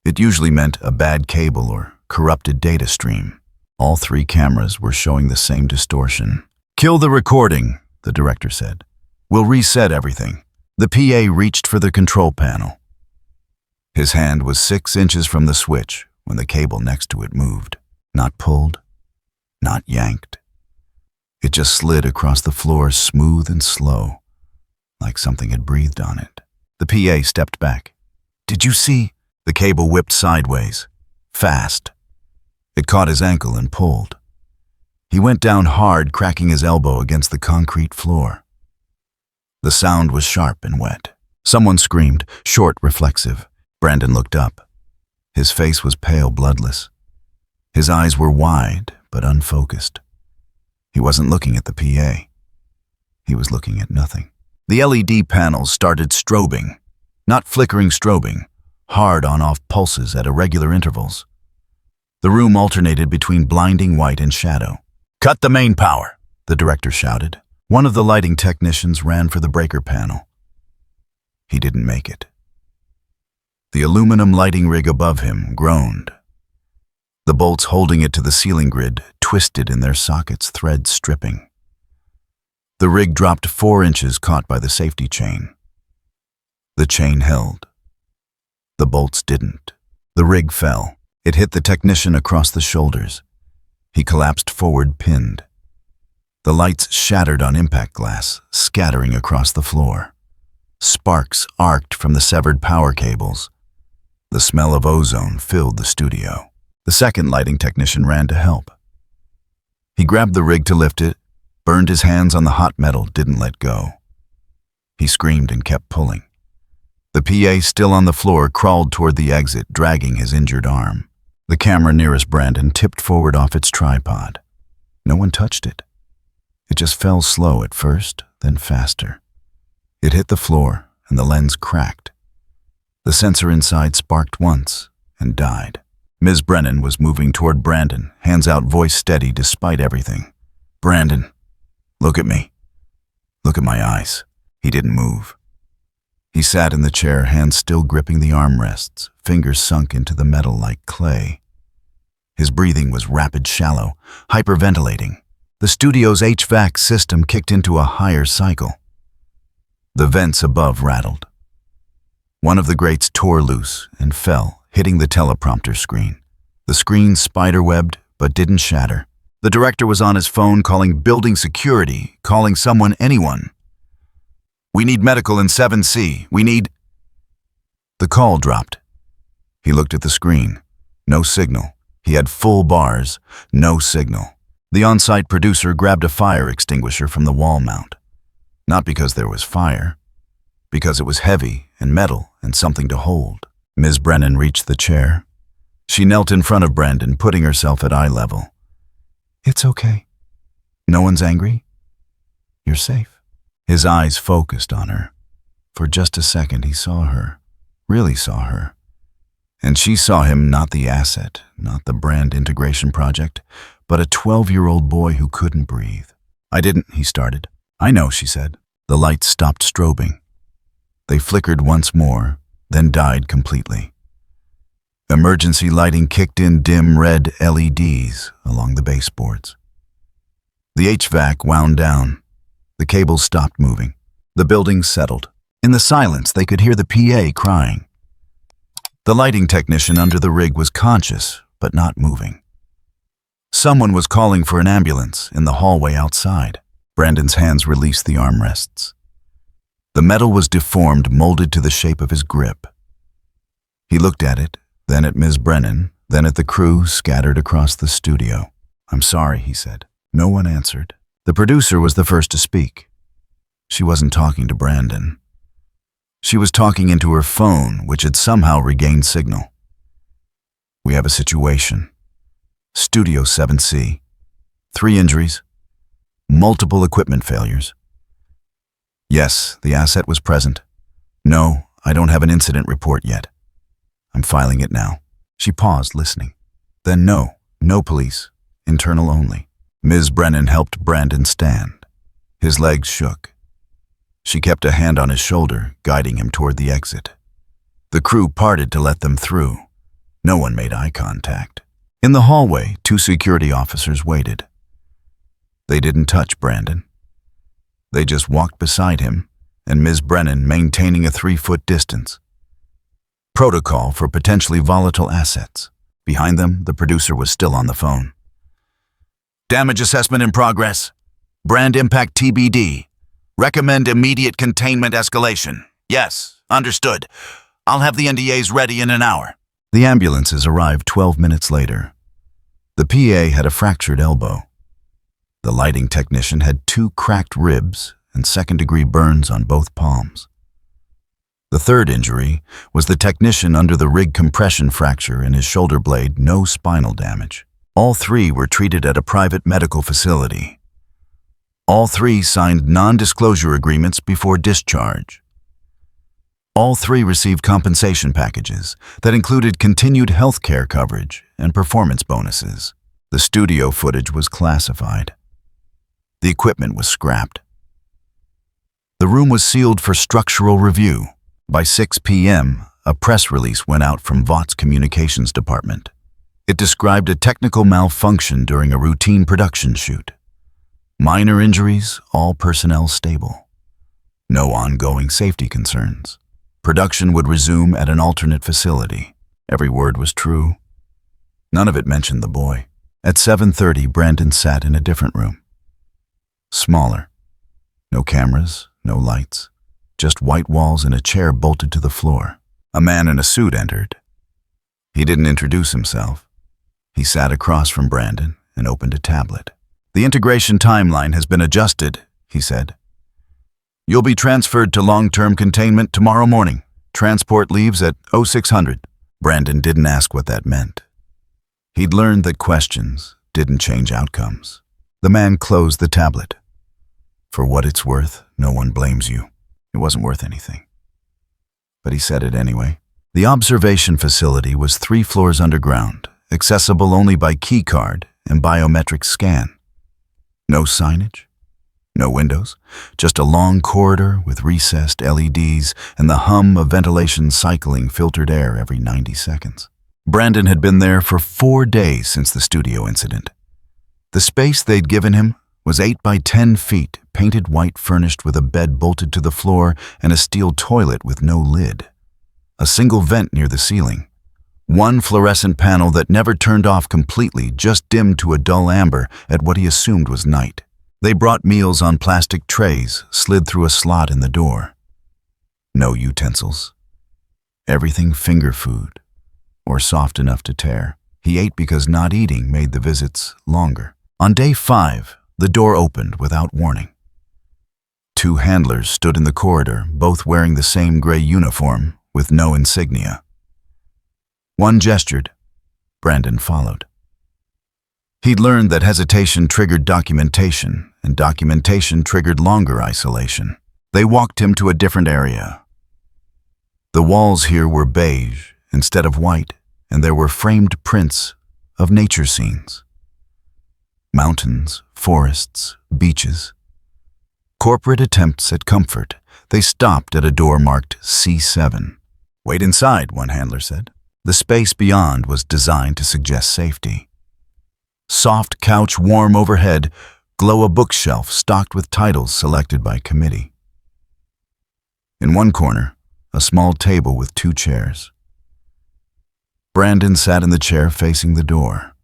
It usually meant a bad cable or corrupted data stream. All 3 cameras were showing the same distortion. "Kill the recording," the director said. "We'll reset everything." The PA reached for the control panel. His hand was 6 inches from the switch when the cable next to it moved. Not pulled, not yanked. It just slid across the floor, smooth and slow, like something had breathed on it. The PA stepped back. "Did you see?" The cable whipped sideways, fast. It caught his ankle and pulled. He went down hard, cracking his elbow against the concrete floor. The sound was sharp and wet. Someone screamed, short, reflexive. Brandon looked up. His face was pale, bloodless. His eyes were wide, but unfocused. He wasn't looking at the PA. He was looking at nothing. The LED panels started strobing. Not flickering strobing, hard on-off pulses at irregular intervals. The room alternated between blinding white and shadow. "Cut the main power," the director shouted. One of the lighting technicians ran for the breaker panel. He didn't make it. The aluminum lighting rig above him groaned. The bolts holding it to the ceiling grid twisted in their sockets, threads stripping. The rig dropped 4 inches, caught by the safety chain. The chain held. The bolts didn't. The rig fell. It hit the technician across the shoulders. He collapsed forward, pinned. The lights shattered on impact glass, scattering across the floor. Sparks arced from the severed power cables. The smell of ozone filled the studio. The second lighting technician ran to help. He grabbed the rig to lift it, burned his hands on the hot metal, didn't let go. He screamed and kept pulling. The PA, still on the floor, crawled toward the exit, dragging his injured arm. The camera nearest Brandon tipped forward off its tripod. No one touched it. It just fell slow at first, then faster. It hit the floor, and the lens cracked. The sensor inside sparked once and died. Ms. Brennan was moving toward Brandon, hands out, voice steady despite everything. "Brandon, look at me. Look at my eyes." He didn't move. He sat in the chair, hands still gripping the armrests, fingers sunk into the metal like clay. His breathing was rapid, shallow, hyperventilating. The studio's HVAC system kicked into a higher cycle. The vents above rattled. One of the grates tore loose and fell, hitting the teleprompter screen. The screen spiderwebbed, but didn't shatter. The director was on his phone, calling building security, calling someone, anyone. "We need medical in 7C. We need..." The call dropped. He looked at the screen. No signal. He had full bars. No signal. The on-site producer grabbed a fire extinguisher from the wall mount. Not because there was fire, because it was heavy and metal and something to hold. Ms. Brennan reached the chair. She knelt in front of Brandon, putting herself at eye level. "It's okay. No one's angry. You're safe." His eyes focused on her. For just a second he saw her, really saw her. And she saw him, not the asset, not the brand integration project, but a 12-year-old boy who couldn't breathe. "I didn't," he started. "I know," she said. The lights stopped strobing. They flickered once more, then died completely. Emergency lighting kicked in dim red LEDs along the baseboards. The HVAC wound down. The cables stopped moving. The building settled. In the silence, they could hear the PA crying. The lighting technician under the rig was conscious, but not moving. Someone was calling for an ambulance in the hallway outside. Brandon's hands released the armrests. The metal was deformed, molded to the shape of his grip. He looked at it, then at Ms. Brennan, then at the crew scattered across the studio. "I'm sorry," he said. No one answered. The producer was the first to speak. She wasn't talking to Brandon. She was talking into her phone, which had somehow regained signal. "We have a situation. Studio 7C. 3 injuries. Multiple equipment failures. Yes, the asset was present. No, I don't have an incident report yet. I'm filing it now." She paused, listening. Then no police. Internal only. Ms. Brennan helped Brandon stand. His legs shook. She kept a hand on his shoulder, guiding him toward the exit. The crew parted to let them through. No one made eye contact. In the hallway, 2 security officers waited. They didn't touch Brandon. They just walked beside him, and Ms. Brennan maintaining a 3-foot distance. Protocol for potentially volatile assets. Behind them, the producer was still on the phone. "Damage assessment in progress. Brand impact TBD. Recommend immediate containment escalation. Yes, understood. I'll have the NDAs ready in an hour." The ambulances arrived 12 minutes later. The PA had a fractured elbow. The lighting technician had 2 cracked ribs and second-degree burns on both palms. The third injury was the technician under the rig compression fracture in his shoulder blade, no spinal damage. All 3 were treated at a private medical facility. All 3 signed non-disclosure agreements before discharge. All 3 received compensation packages that included continued health care coverage and performance bonuses. The studio footage was classified. The equipment was scrapped. The room was sealed for structural review. By 6 p.m., a press release went out from Vought's communications department. It described a technical malfunction during a routine production shoot. Minor injuries, all personnel stable. No ongoing safety concerns. Production would resume at an alternate facility. Every word was true. None of it mentioned the boy. At 7:30, Brandon sat in a different room. Smaller. No cameras, no lights. Just white walls and a chair bolted to the floor. A man in a suit entered. He didn't introduce himself. He sat across from Brandon and opened a tablet. "The integration timeline has been adjusted," he said. "You'll be transferred to long-term containment tomorrow morning. Transport leaves at 0600. Brandon didn't ask what that meant. He'd learned that questions didn't change outcomes. The man closed the tablet. "For what it's worth, no one blames you." It wasn't worth anything. But he said it anyway. The observation facility was 3 floors underground, accessible only by key card and biometric scan. No signage, no windows, just a long corridor with recessed LEDs and the hum of ventilation cycling filtered air every 90 seconds. Brandon had been there for 4 days since the studio incident. The space they'd given him was 8 by 10 feet, painted white, furnished with a bed bolted to the floor and a steel toilet with no lid. A single vent near the ceiling. One fluorescent panel that never turned off completely, just dimmed to a dull amber at what he assumed was night. They brought meals on plastic trays, slid through a slot in the door. No utensils. Everything finger food, or soft enough to tear. He ate because not eating made the visits longer. On day 5, the door opened without warning. 2 handlers stood in the corridor, both wearing the same gray uniform with no insignia. One gestured. Brandon followed. He'd learned that hesitation triggered documentation, and documentation triggered longer isolation. They walked him to a different area. The walls here were beige instead of white, and there were framed prints of nature scenes. Mountains, forests, beaches. Corporate attempts at comfort. They stopped at a door marked C7. Wait inside, one handler said. The space beyond was designed to suggest safety. Soft couch warm overhead, glow a bookshelf stocked with titles selected by committee. In one corner, a small table with 2 chairs. Brandon sat in the chair facing the door.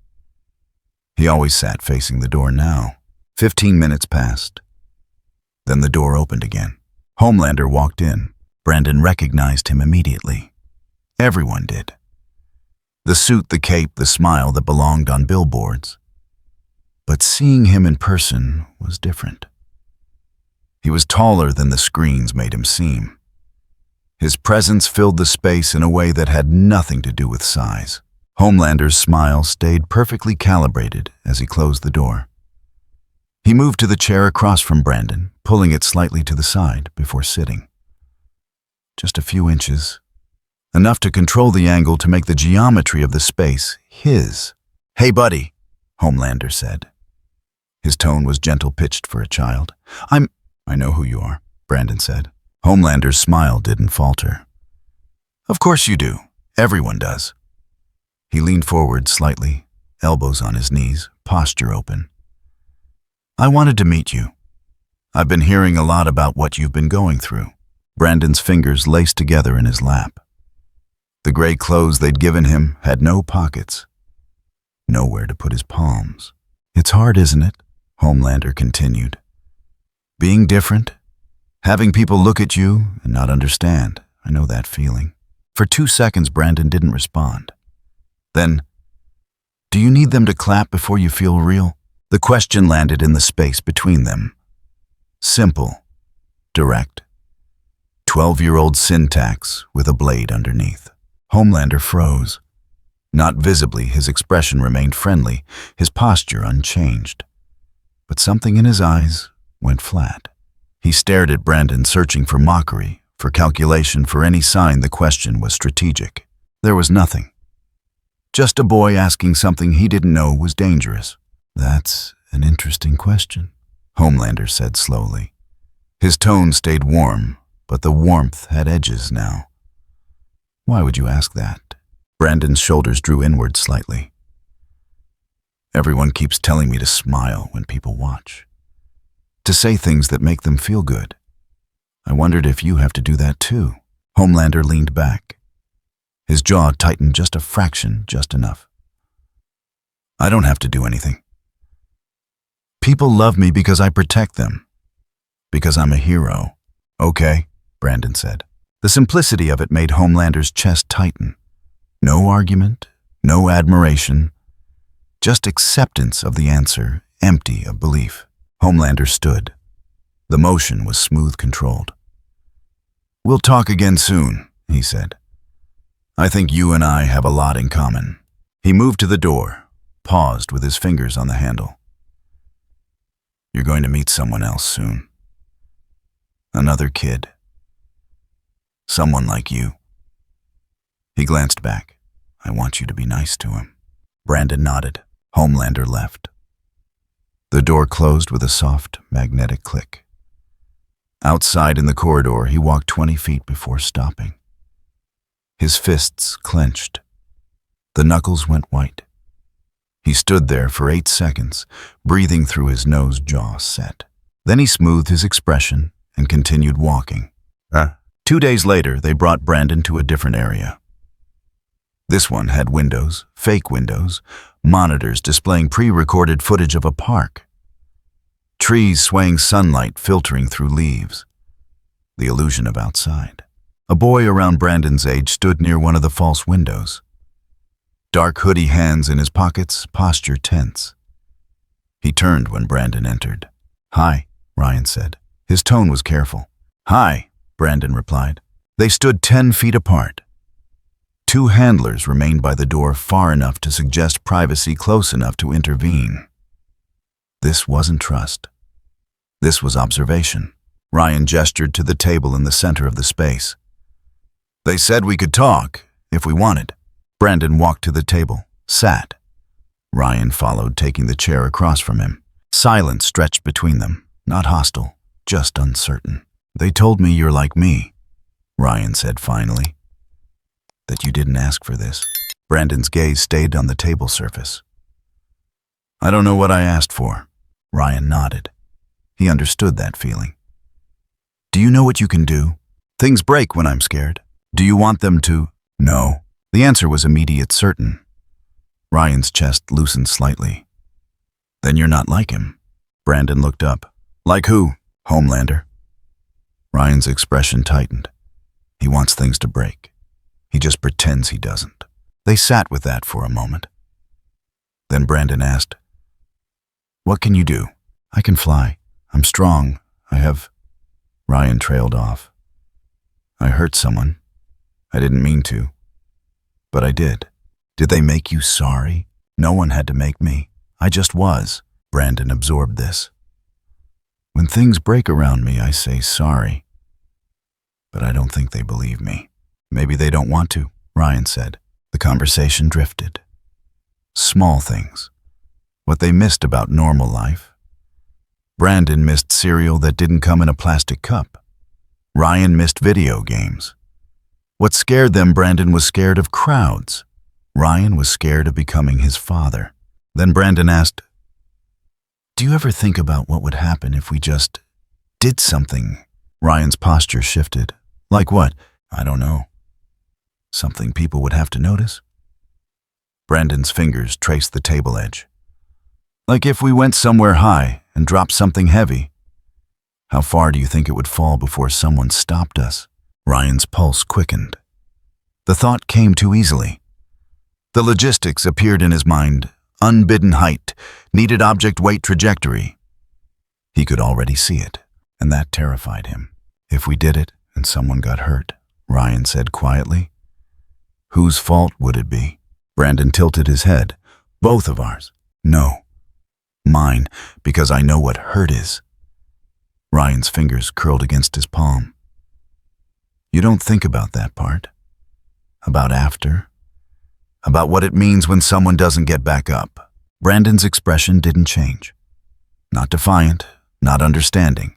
He always sat facing the door now. 15 minutes passed. Then the door opened again. Homelander walked in. Brandon recognized him immediately. Everyone did. The suit, the cape, the smile that belonged on billboards. But seeing him in person was different. He was taller than the screens made him seem. His presence filled the space in a way that had nothing to do with size. Homelander's smile stayed perfectly calibrated as he closed the door. He moved to the chair across from Brandon, pulling it slightly to the side before sitting. Just a few inches, enough to control the angle to make the geometry of the space his. "Hey, buddy," Homelander said. His tone was gentle-pitched for a child. I know who you are," Brandon said. Homelander's smile didn't falter. "Of course you do. Everyone does." He leaned forward slightly, elbows on his knees, posture open. "I wanted to meet you. I've been hearing a lot about what you've been going through." Brandon's fingers laced together in his lap. The gray clothes they'd given him had no pockets, nowhere to put his palms. "It's hard, isn't it?" Homelander continued. "Being different, having people look at you and not understand. I know that feeling." For 2 seconds, Brandon didn't respond. Then, "Do you need them to clap before you feel real?" The question landed in the space between them. Simple, direct. 12-year-old syntax with a blade underneath. Homelander froze. Not visibly, his expression remained friendly, his posture unchanged. But something in his eyes went flat. He stared at Brandon, searching for mockery, for calculation, for any sign the question was strategic. There was nothing. Just a boy asking something he didn't know was dangerous. "That's an interesting question," Homelander said slowly. His tone stayed warm, but the warmth had edges now. "Why would you ask that?" Brandon's shoulders drew inward slightly. "Everyone keeps telling me to smile when people watch, to say things that make them feel good. I wondered if you have to do that too." Homelander leaned back. His jaw tightened just a fraction, just enough. "I don't have to do anything. People love me because I protect them, because I'm a hero." "Okay," Brandon said. The simplicity of it made Homelander's chest tighten. No argument, no admiration, just acceptance of the answer, empty of belief. Homelander stood. The motion was smooth controlled. "We'll talk again soon," he said. "I think you and I have a lot in common." He moved to the door, paused with his fingers on the handle. "You're going to meet someone else soon. Another kid. Someone like you." He glanced back. "I want you to be nice to him." Brandon nodded. Homelander left. The door closed with a soft, magnetic click. Outside in the corridor, he walked 20 feet before stopping. His fists clenched. The knuckles went white. He stood there for 8 seconds, breathing through his nose, jaw set. Then he smoothed his expression and continued walking. 2 days later, they brought Brandon to a different area. This one had windows, fake windows, monitors displaying pre-recorded footage of a park. Trees swaying, sunlight filtering through leaves. The illusion of outside. A boy around Brandon's age stood near one of the false windows. Dark hoodie, hands in his pockets, posture tense. He turned when Brandon entered. "Hi," Ryan said. His tone was careful. "Hi," Brandon replied. They stood 10 feet apart. 2 handlers remained by the door far enough to suggest privacy, close enough to intervene. This wasn't trust. This was observation. Ryan gestured to the table in the center of the space. "They said we could talk, if we wanted." Brandon walked to the table, sat. Ryan followed, taking the chair across from him. Silence stretched between them, not hostile, just uncertain. "They told me you're like me," Ryan said finally. that you didn't ask for this. Brandon's gaze stayed on the table surface. I don't know what I asked for. Ryan nodded. He understood that feeling. Do you know what you can do? Things break when I'm scared. Do you want them to? No. The answer was immediate, certain. Ryan's chest loosened slightly. Then you're not like him. Brandon looked up. Like who? Homelander. Ryan's expression tightened. He wants things to break. He just pretends he doesn't. They sat with that for a moment. Then Brandon asked, What can you do? I can fly. I'm strong. I have... Ryan trailed off. I hurt someone. I didn't mean to. But I did. Did they make you sorry? No one had to make me. I just was. Brandon absorbed this. When things break around me, I say sorry. But I don't think they believe me. Maybe they don't want to, Ryan said. The conversation drifted. Small things. What they missed about normal life. Brandon missed cereal that didn't come in a plastic cup. Ryan missed video games. What scared them, Brandon was scared of crowds. Ryan was scared of becoming his father. Then Brandon asked, Do you ever think about what would happen if we just did something? Ryan's posture shifted. Like what? I don't know. Something people would have to notice? Brandon's fingers traced the table edge. Like if we went somewhere high and dropped something heavy. How far do you think it would fall before someone stopped us? Ryan's pulse quickened. The thought came too easily. The logistics appeared in his mind. Unbidden height, needed object weight trajectory. He could already see it, and that terrified him. If we did it and someone got hurt, Ryan said quietly. Whose fault would it be? Brandon tilted his head. Both of ours. No. Mine, because I know what hurt is. Ryan's fingers curled against his palm. You don't think about that part? About after? About what it means when someone doesn't get back up? Brandon's expression didn't change. Not defiant, not understanding,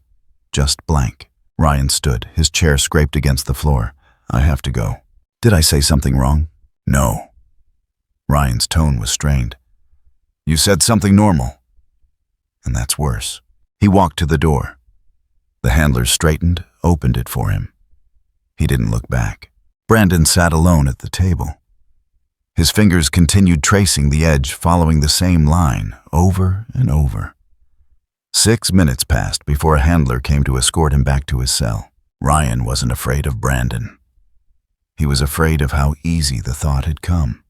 just blank. Ryan stood, his chair scraped against the floor. I have to go. Did I say something wrong? No. Ryan's tone was strained. You said something normal. And that's worse. He walked to the door. The handler straightened, opened it for him. He didn't look back. Brandon sat alone at the table. His fingers continued tracing the edge, following the same line, over and over. 6 minutes passed before a handler came to escort him back to his cell. Ryan wasn't afraid of Brandon. He was afraid of how easy the thought had come.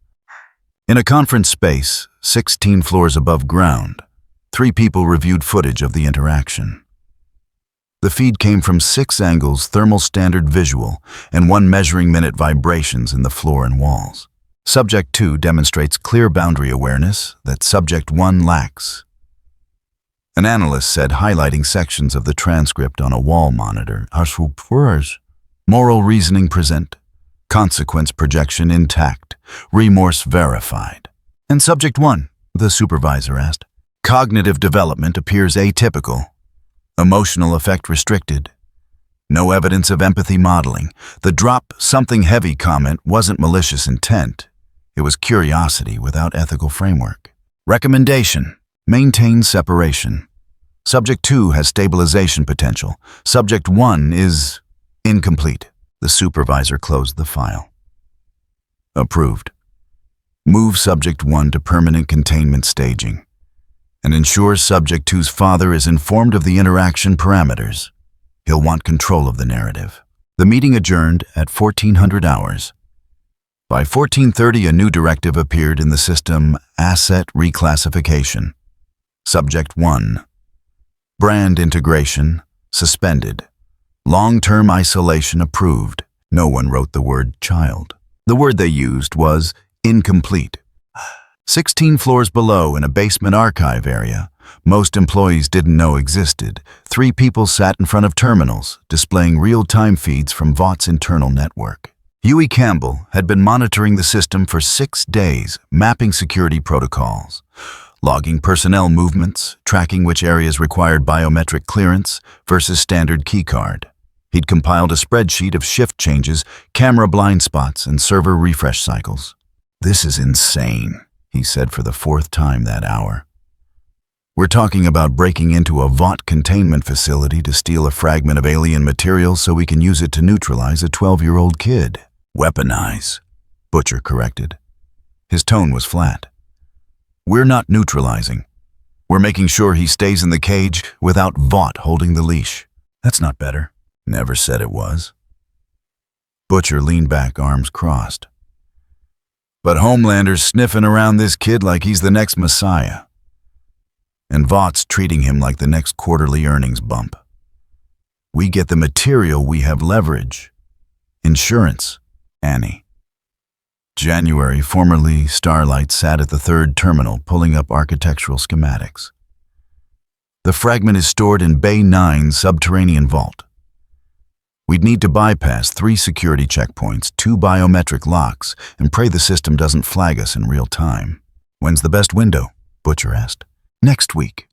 In a conference space, 16 floors above ground, 3 people reviewed footage of the interaction. The feed came from 6 angles, thermal standard visual, and 1 measuring minute vibrations in the floor and walls. Subject 2 demonstrates clear boundary awareness that Subject 1 lacks. An analyst said, highlighting sections of the transcript on a wall monitor, moral reasoning present, consequence projection intact, remorse verified. And Subject 1, the supervisor asked, cognitive development appears atypical, emotional effect restricted. No evidence of empathy modeling. The drop something heavy comment wasn't malicious intent. It was curiosity without ethical framework. Recommendation: maintain separation. Subject 2 has stabilization potential. Subject 1 is incomplete. The supervisor closed the file. Approved. Move Subject 1 to permanent containment staging and ensure Subject 2's father is informed of the interaction parameters. He'll want control of the narrative. The meeting adjourned at 1400 hours. By 1430, a new directive appeared in the system: Asset Reclassification. Subject 1. Brand integration suspended. Long-term isolation approved. No one wrote the word child. The word they used was incomplete. 16 floors below, in a basement archive area, most employees didn't know existed. 3 people sat in front of terminals, displaying real-time feeds from Vaught's internal network. Huey Campbell had been monitoring the system for 6 days, mapping security protocols, logging personnel movements, tracking which areas required biometric clearance versus standard keycard. He'd compiled a spreadsheet of shift changes, camera blind spots, and server refresh cycles. "This is insane," he said for the fourth time that hour. "We're talking about breaking into a Vought containment facility to steal a fragment of alien material so we can use it to neutralize a 12-year-old kid." "Weaponize," Butcher corrected. His tone was flat. "We're not neutralizing. We're making sure he stays in the cage without Vought holding the leash." "That's not better." "Never said it was." Butcher leaned back, arms crossed. "But Homelander's sniffing around this kid like he's the next messiah. And Vaught's treating him like the next quarterly earnings bump. We get the material, we have leverage. Insurance, Annie." January, formerly Starlight, sat at the third terminal pulling up architectural schematics. "The fragment is stored in Bay 9's subterranean vault. We'd need to bypass 3 security checkpoints, 2 biometric locks, and pray the system doesn't flag us in real time." "When's the best window?" Butcher asked. "Next week.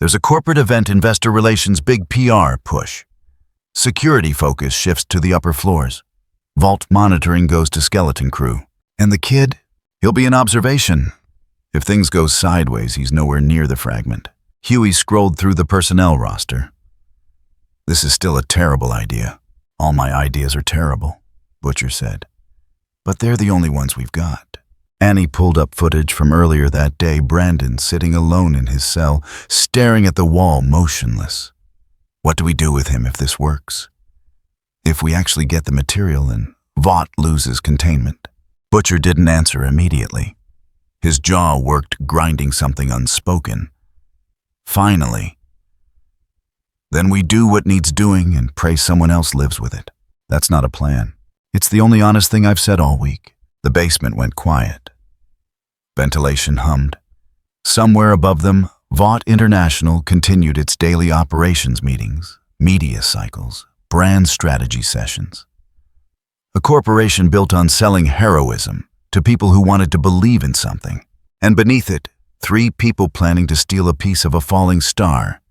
There's a corporate event investor relations big PR push. Security focus shifts to the upper floors. Vault monitoring goes to skeleton crew. And the kid? He'll be in observation. If things go sideways, he's nowhere near the fragment." Huey scrolled through the personnel roster. "This is still a terrible idea." "All my ideas are terrible," Butcher said. "But they're the only ones we've got." Annie pulled up footage from earlier that day, Brandon sitting alone in his cell, staring at the wall, motionless. "What do we do with him if this works? If we actually get the material and Vought loses containment?" Butcher didn't answer immediately. His jaw worked, grinding something unspoken. Finally, "Then we do what needs doing and pray someone else lives with it." "That's not a plan. It's the only honest thing I've said all week." The basement went quiet. Ventilation hummed. Somewhere above them, Vought International continued its daily operations meetings, media cycles, brand strategy sessions. A corporation built on selling heroism to people who wanted to believe in something. And beneath it, 3 people planning to steal a piece of a falling star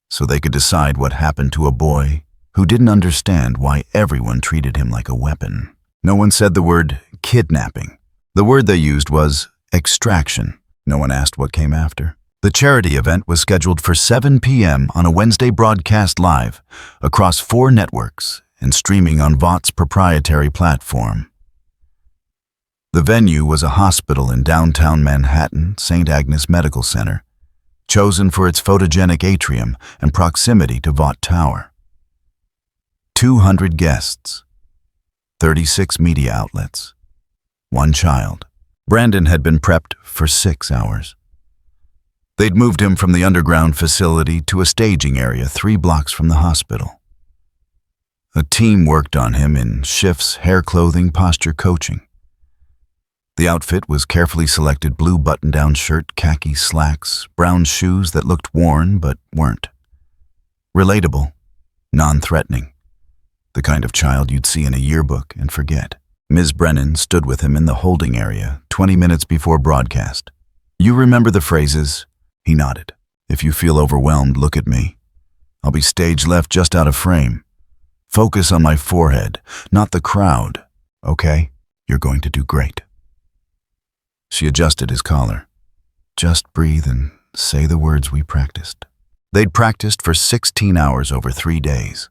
so they could decide what happened to a boy who didn't understand why everyone treated him like a weapon. No one said the word kidnapping. The word they used was extraction. No one asked what came after. The charity event was scheduled for 7 p.m. on a Wednesday, broadcast live across 4 networks and streaming on Vaught's proprietary platform. The venue was a hospital in downtown Manhattan, St. Agnes Medical Center, chosen for its photogenic atrium and proximity to Vought Tower. 200 guests, 36 media outlets, 1 child. Brandon had been prepped for 6 hours. They'd moved him from the underground facility to a staging area 3 blocks from the hospital. A team worked on him in shifts, hair clothing, posture coaching. The outfit was carefully selected: blue button-down shirt, khaki slacks, brown shoes that looked worn but weren't. Relatable, non-threatening. The kind of child you'd see in a yearbook and forget. Ms. Brennan stood with him in the holding area 20 minutes before broadcast. "You remember the phrases?" He nodded. "If you feel overwhelmed, look at me. I'll be stage left, just out of frame. Focus on my forehead, not the crowd. Okay? You're going to do great." She adjusted his collar. "Just breathe and say the words we practiced." They'd practiced for 16 hours over 3 days.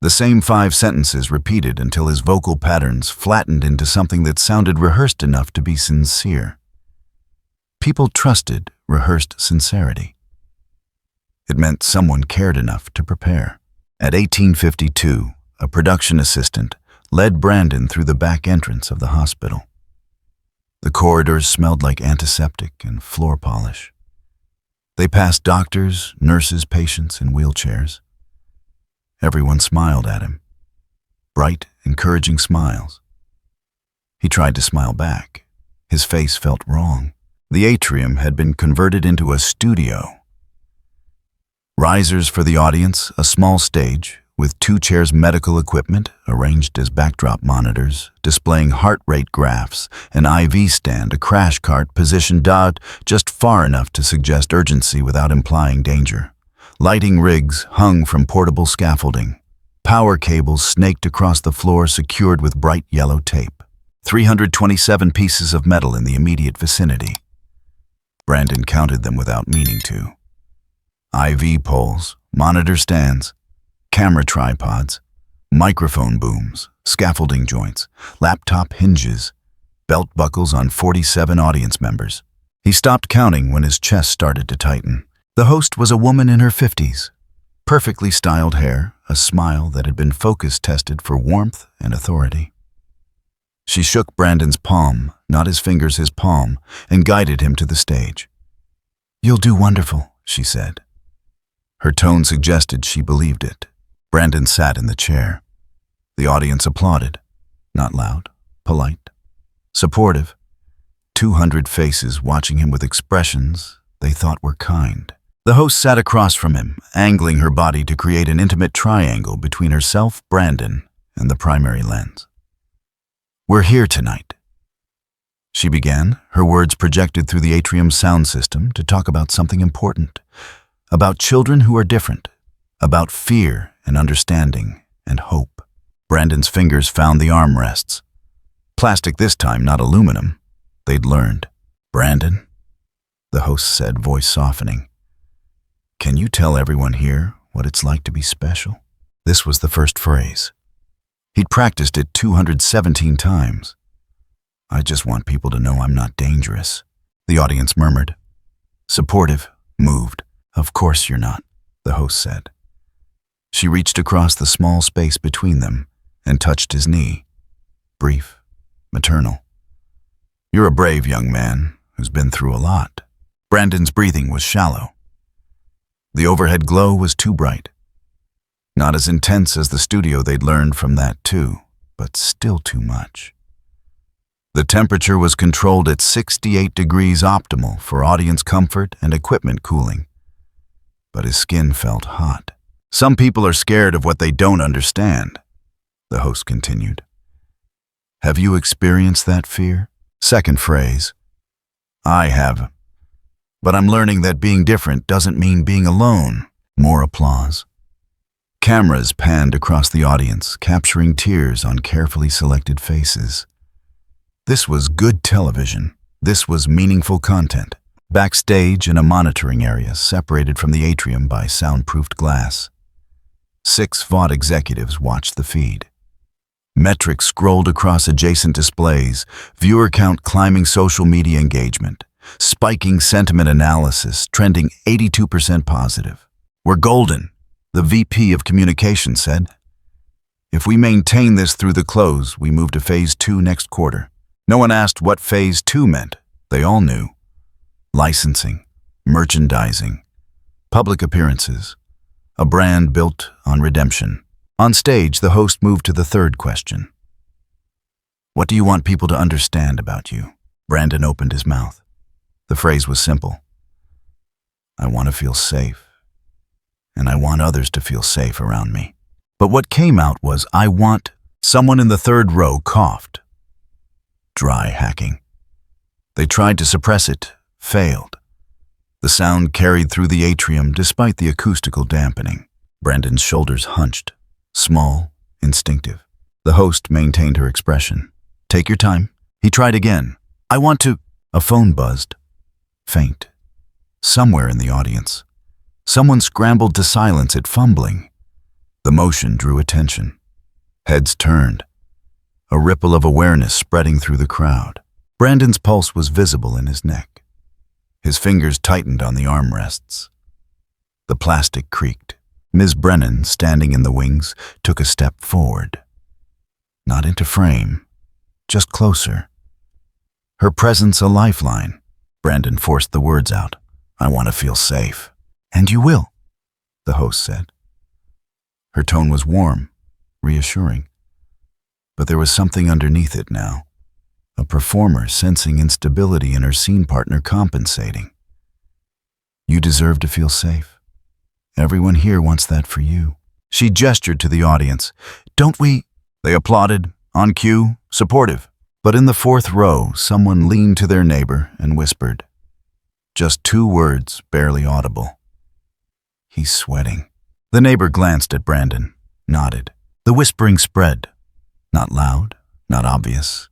The same 5 sentences repeated until his vocal patterns flattened into something that sounded rehearsed enough to be sincere. People trusted rehearsed sincerity. It meant someone cared enough to prepare. At 1852, a production assistant led Brandon through the back entrance of the hospital. The corridors smelled like antiseptic and floor polish. They passed doctors, nurses, patients in wheelchairs. Everyone smiled at him. Bright, encouraging smiles. He tried to smile back. His face felt wrong. The atrium had been converted into a studio. Risers for the audience, a small stage with 2 chairs, medical equipment arranged as backdrop monitors, displaying heart rate graphs, an IV stand, a crash cart positioned out just far enough to suggest urgency without implying danger. Lighting rigs hung from portable scaffolding. Power cables snaked across the floor secured with bright yellow tape. 327 pieces of metal in the immediate vicinity. Brandon counted them without meaning to. IV poles, monitor stands, camera tripods, microphone booms, scaffolding joints, laptop hinges, belt buckles on 47 audience members. He stopped counting when his chest started to tighten. The host was a woman in her 50s. Perfectly styled hair, a smile that had been focus tested for warmth and authority. She shook Brandon's palm, not his fingers, his palm, and guided him to the stage. "You'll do wonderful," she said. Her tone suggested she believed it. Brandon sat in the chair. The audience applauded. Not loud, polite, supportive. 200 faces watching him with expressions they thought were kind. The host sat across from him, angling her body to create an intimate triangle between herself, Brandon, and the primary lens. "We're here tonight," she began, her words projected through the atrium sound system to talk about something important, about children who are different, about fear and understanding and hope. Brandon's fingers found the armrests. Plastic this time, not aluminum. They'd learned. "Brandon," the host said, voice softening, "can you tell everyone here what it's like to be special?" This was the first phrase. He'd practiced it 217 times. "I just want people to know I'm not dangerous," the audience murmured. Supportive, moved. "Of course you're not," the host said. She reached across the small space between them and touched his knee. Brief, maternal. "You're a brave young man who's been through a lot." Brandon's breathing was shallow. The overhead glow was too bright. Not as intense as the studio they'd learned from that too, but still too much. The temperature was controlled at 68 degrees optimal for audience comfort and equipment cooling. But his skin felt hot. "Some people are scared of what they don't understand," the host continued. "Have you experienced that fear?" Second phrase. "I have. But I'm learning that being different doesn't mean being alone." More applause. Cameras panned across the audience, capturing tears on carefully selected faces. This was good television. This was meaningful content. Backstage in a monitoring area separated from the atrium by soundproofed glass. 6 VOD executives watched the feed. Metrics scrolled across adjacent displays, viewer count climbing, social media engagement, spiking sentiment analysis, trending 82% positive. "We're golden," the VP of Communications said. "If we maintain this through the close, we move to Phase 2 next quarter." No one asked what Phase 2 meant. They all knew. Licensing, merchandising, public appearances, a brand built on redemption. On stage, the host moved to the third question. "What do you want people to understand about you?" Brandon opened his mouth. The phrase was simple. "I want to feel safe, and I want others to feel safe around me." But what came out was, "I want..." Someone in the third row coughed. Dry hacking. They tried to suppress it, failed. The sound carried through the atrium despite the acoustical dampening. Brandon's shoulders hunched, small, instinctive. The host maintained her expression. "Take your time." He tried again. "I want to..." A phone buzzed. Faint. Somewhere in the audience. Someone scrambled to silence it, fumbling. The motion drew attention. Heads turned. A ripple of awareness spreading through the crowd. Brandon's pulse was visible in his neck. His fingers tightened on the armrests. The plastic creaked. Ms. Brennan, standing in the wings, took a step forward. Not into frame, just closer. Her presence a lifeline. Brandon forced the words out. "I want to feel safe." "And you will," the host said. Her tone was warm, reassuring. But there was something underneath it now. A performer sensing instability in her scene partner compensating. "You deserve to feel safe. Everyone here wants that for you." She gestured to the audience. "Don't we..." They applauded, on cue, supportive. But in the fourth row, someone leaned to their neighbor and whispered. Just 2 words, barely audible. "He's sweating." The neighbor glanced at Brandon, nodded. The whispering spread. Not loud, not obvious.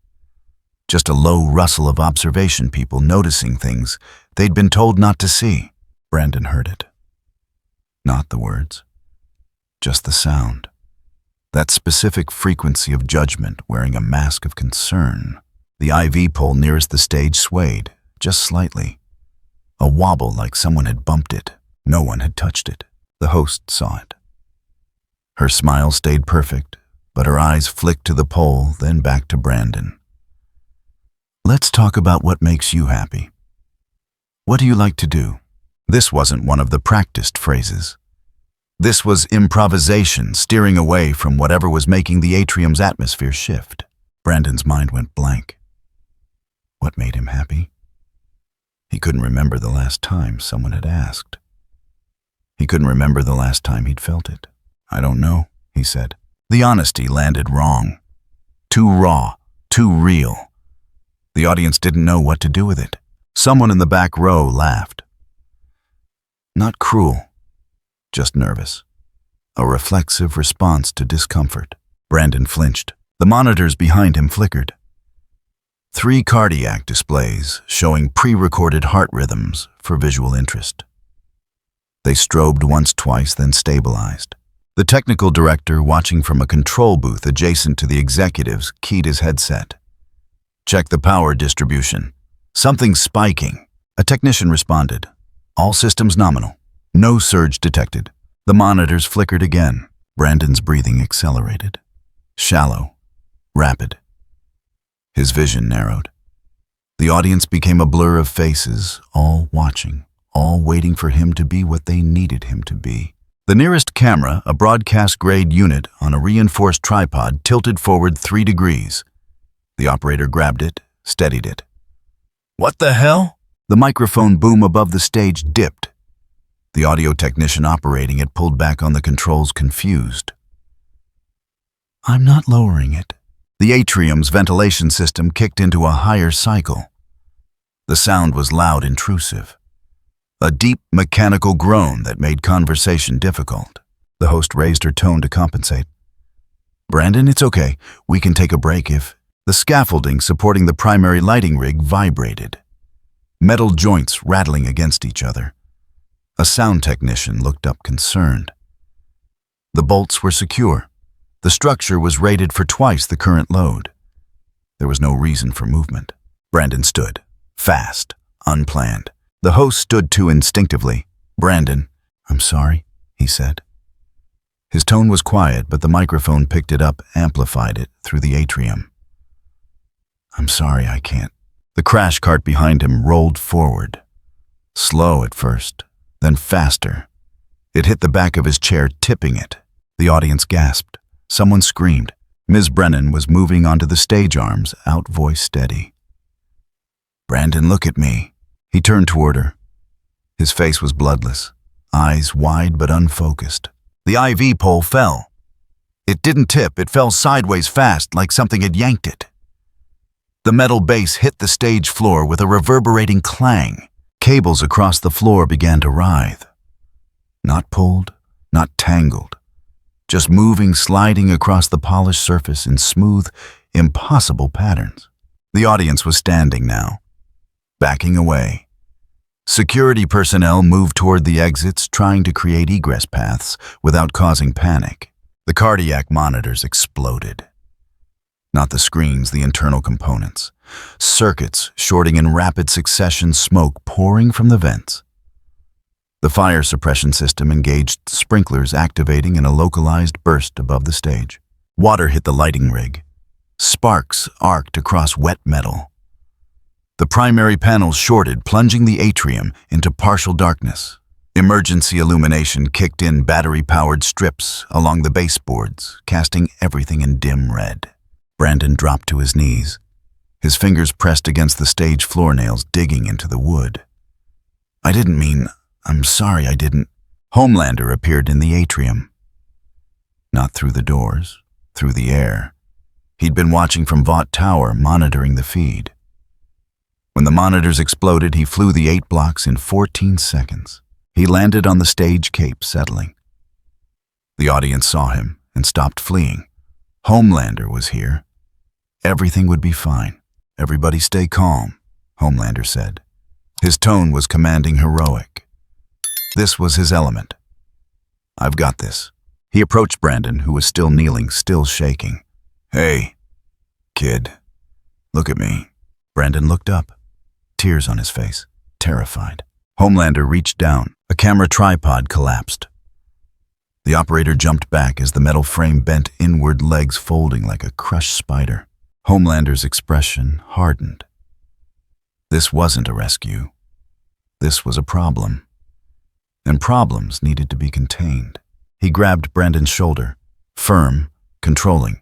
Just a low rustle of observation, people noticing things they'd been told not to see. Brandon heard it. Not the words, just the sound. That specific frequency of judgment wearing a mask of concern. The IV pole nearest the stage swayed, just slightly. A wobble like someone had bumped it. No one had touched it. The host saw it. Her smile stayed perfect, but her eyes flicked to the pole, then back to Brandon. Let's talk about what makes you happy. What do you like to do? This wasn't one of the practiced phrases. This was improvisation, steering away from whatever was making the atrium's atmosphere shift. Brandon's mind went blank. What made him happy? He couldn't remember the last time someone had asked. He couldn't remember the last time he'd felt it. I don't know, he said. The honesty landed wrong. Too raw, too real. The audience didn't know what to do with it. Someone in the back row laughed. Not cruel, just nervous. A reflexive response to discomfort. Brandon flinched. The monitors behind him flickered. 3 cardiac displays showing pre-recorded heart rhythms for visual interest. They strobed once, twice, then stabilized. The technical director, watching from a control booth adjacent to the executives, keyed his headset. Check the power distribution. Something's spiking. A technician responded. All systems nominal. No surge detected. The monitors flickered again. Brandon's breathing accelerated. Shallow. Rapid. His vision narrowed. The audience became a blur of faces, all watching, all waiting for him to be what they needed him to be. The nearest camera, a broadcast-grade unit on a reinforced tripod, tilted forward 3 degrees. The operator grabbed it, steadied it. What the hell? The microphone boom above the stage dipped. The audio technician operating it pulled back on the controls, confused. I'm not lowering it. The atrium's ventilation system kicked into a higher cycle. The sound was loud, intrusive. A deep mechanical groan that made conversation difficult. The host raised her tone to compensate. Brandon, it's okay. We can take a break if... The scaffolding supporting the primary lighting rig vibrated. Metal joints rattling against each other. A sound technician looked up concerned. The bolts were secure. The structure was rated for twice the current load. There was no reason for movement. Brandon stood, fast, unplanned. The host stood too instinctively. Brandon, I'm sorry, he said. His tone was quiet, but the microphone picked it up, amplified it through the atrium. I'm sorry, I can't. The crash cart behind him rolled forward. Slow at first, then faster. It hit the back of his chair, tipping it. The audience gasped. Someone screamed. Ms. Brennan was moving onto the stage arms, out voice steady. Brandon, look at me. He turned toward her. His face was bloodless, eyes wide but unfocused. The IV pole fell. It didn't tip, it fell sideways fast, like something had yanked it. The metal base hit the stage floor with a reverberating clang. Cables across the floor began to writhe. Not pulled, not tangled. Just moving, sliding across the polished surface in smooth, impossible patterns. The audience was standing now, backing away. Security personnel moved toward the exits, trying to create egress paths without causing panic. The cardiac monitors exploded. Not the screens, the internal components. Circuits shorting in rapid succession, smoke pouring from the vents. The fire suppression system engaged sprinklers, activating in a localized burst above the stage. Water hit the lighting rig. Sparks arced across wet metal. The primary panels shorted, plunging the atrium into partial darkness. Emergency illumination kicked in battery-powered strips along the baseboards, casting everything in dim red. Brandon dropped to his knees. His fingers pressed against the stage floor nails, digging into the wood. I'm sorry, I didn't. Homelander appeared in the atrium. Not through the doors, through the air. He'd been watching from Vought Tower, monitoring the feed. When the monitors exploded, he flew the 8 blocks in 14 seconds. He landed on the stage cape, settling. The audience saw him, and stopped fleeing. Homelander was here. Everything would be fine. "Everybody stay calm," Homelander said. His tone was commanding, heroic. This was his element. "I've got this." He approached Brandon, who was still kneeling, still shaking. "Hey, kid, look at me." Brandon looked up, tears on his face, terrified. Homelander reached down. A camera tripod collapsed. The operator jumped back as the metal frame bent inward, legs folding like a crushed spider. Homelander's expression hardened. This wasn't a rescue. This was a problem. And problems needed to be contained. He grabbed Brandon's shoulder, firm, controlling.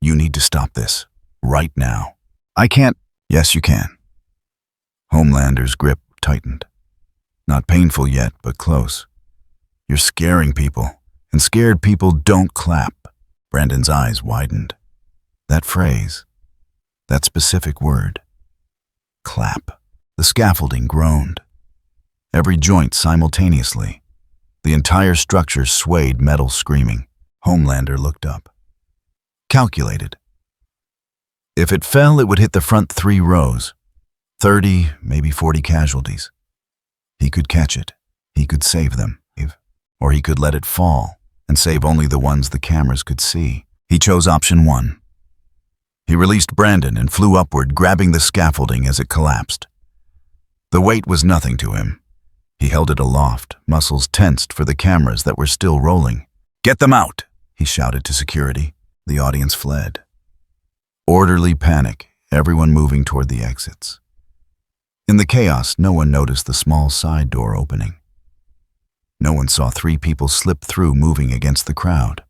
"You need to stop this, right now." "I can't." "Yes, you can." Homelander's grip tightened. Not painful yet, but close. "You're scaring people, and scared people don't clap." Brandon's eyes widened. That phrase, that specific word, clap. The scaffolding groaned. Every joint simultaneously. The entire structure swayed, metal screaming. Homelander looked up. Calculated. If it fell, it would hit the front 3 rows. 30, maybe 40 casualties. He could catch it. He could save them. Or he could let it fall and save only the ones the cameras could see. He chose option 1. He released Brandon and flew upward, grabbing the scaffolding as it collapsed. The weight was nothing to him. He held it aloft, muscles tensed for the cameras that were still rolling. "Get them out!" he shouted to security. The audience fled. Orderly panic, everyone moving toward the exits. In the chaos, no one noticed the small side door opening. No one saw 3 people slip through, moving against the crowd.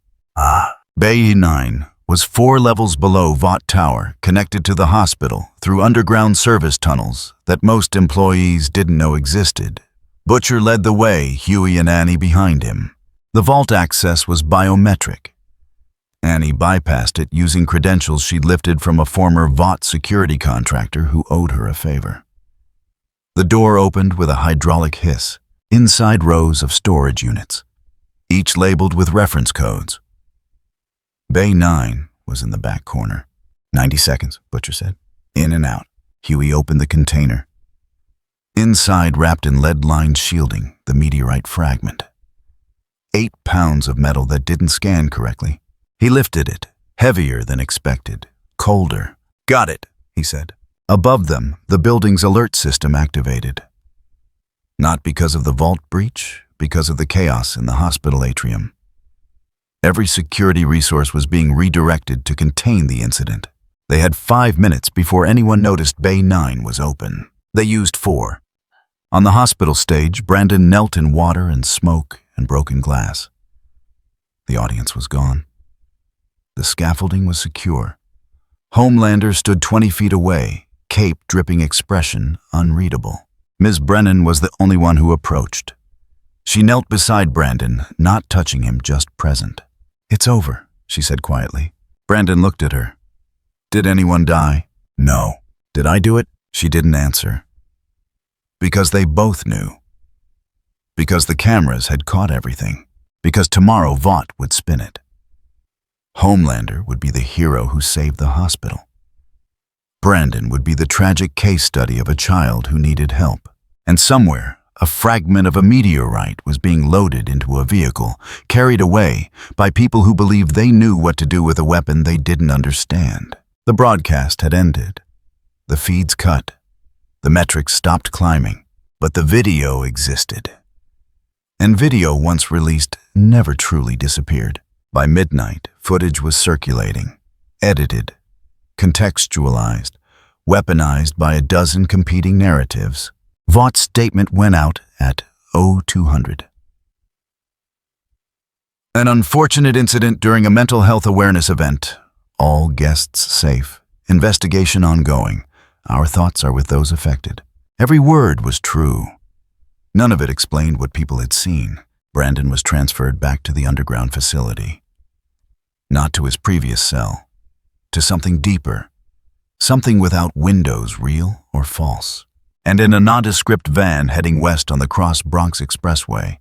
Bay 9 was 4 levels below Vought Tower, connected to the hospital through underground service tunnels that most employees didn't know existed. Butcher led the way, Huey and Annie behind him. The vault access was biometric. Annie bypassed it using credentials she'd lifted from a former Vought security contractor who owed her a favor. The door opened with a hydraulic hiss. Inside rows of storage units, each labeled with reference codes. Bay 9 was in the back corner. 90 seconds, Butcher said. In and out. Huey opened the container. Inside, wrapped in lead-lined shielding, the meteorite fragment. 8 pounds of metal that didn't scan correctly. He lifted it, heavier than expected, colder. "Got it," he said. Above them, the building's alert system activated. Not because of the vault breach, because of the chaos in the hospital atrium. Every security resource was being redirected to contain the incident. They had 5 minutes before anyone noticed Bay 9 was open. They used 4. On the hospital stage, Brandon knelt in water and smoke and broken glass. The audience was gone. The scaffolding was secure. Homelander stood 20 feet away, cape dripping, expression unreadable. Ms. Brennan was the only one who approached. She knelt beside Brandon, not touching him, just present. "It's over," she said quietly. Brandon looked at her. "Did anyone die?" "No." "Did I do it?" She didn't answer. Because they both knew. Because the cameras had caught everything. Because tomorrow Vought would spin it. Homelander would be the hero who saved the hospital. Brandon would be the tragic case study of a child who needed help. And somewhere, a fragment of a meteorite was being loaded into a vehicle, carried away by people who believed they knew what to do with a weapon they didn't understand. The broadcast had ended. The feeds cut. The metrics stopped climbing. But the video existed. And video, once released, never truly disappeared. By midnight, footage was circulating, edited, contextualized, weaponized by a dozen competing narratives. Vaught's statement went out at 0200. An unfortunate incident during a mental health awareness event. All guests safe. Investigation ongoing. Our thoughts are with those affected. Every word was true. None of it explained what people had seen. Brandon was transferred back to the underground facility. Not to his previous cell. To something deeper. Something without windows, real or false. And in a nondescript van heading west on the Cross Bronx Expressway.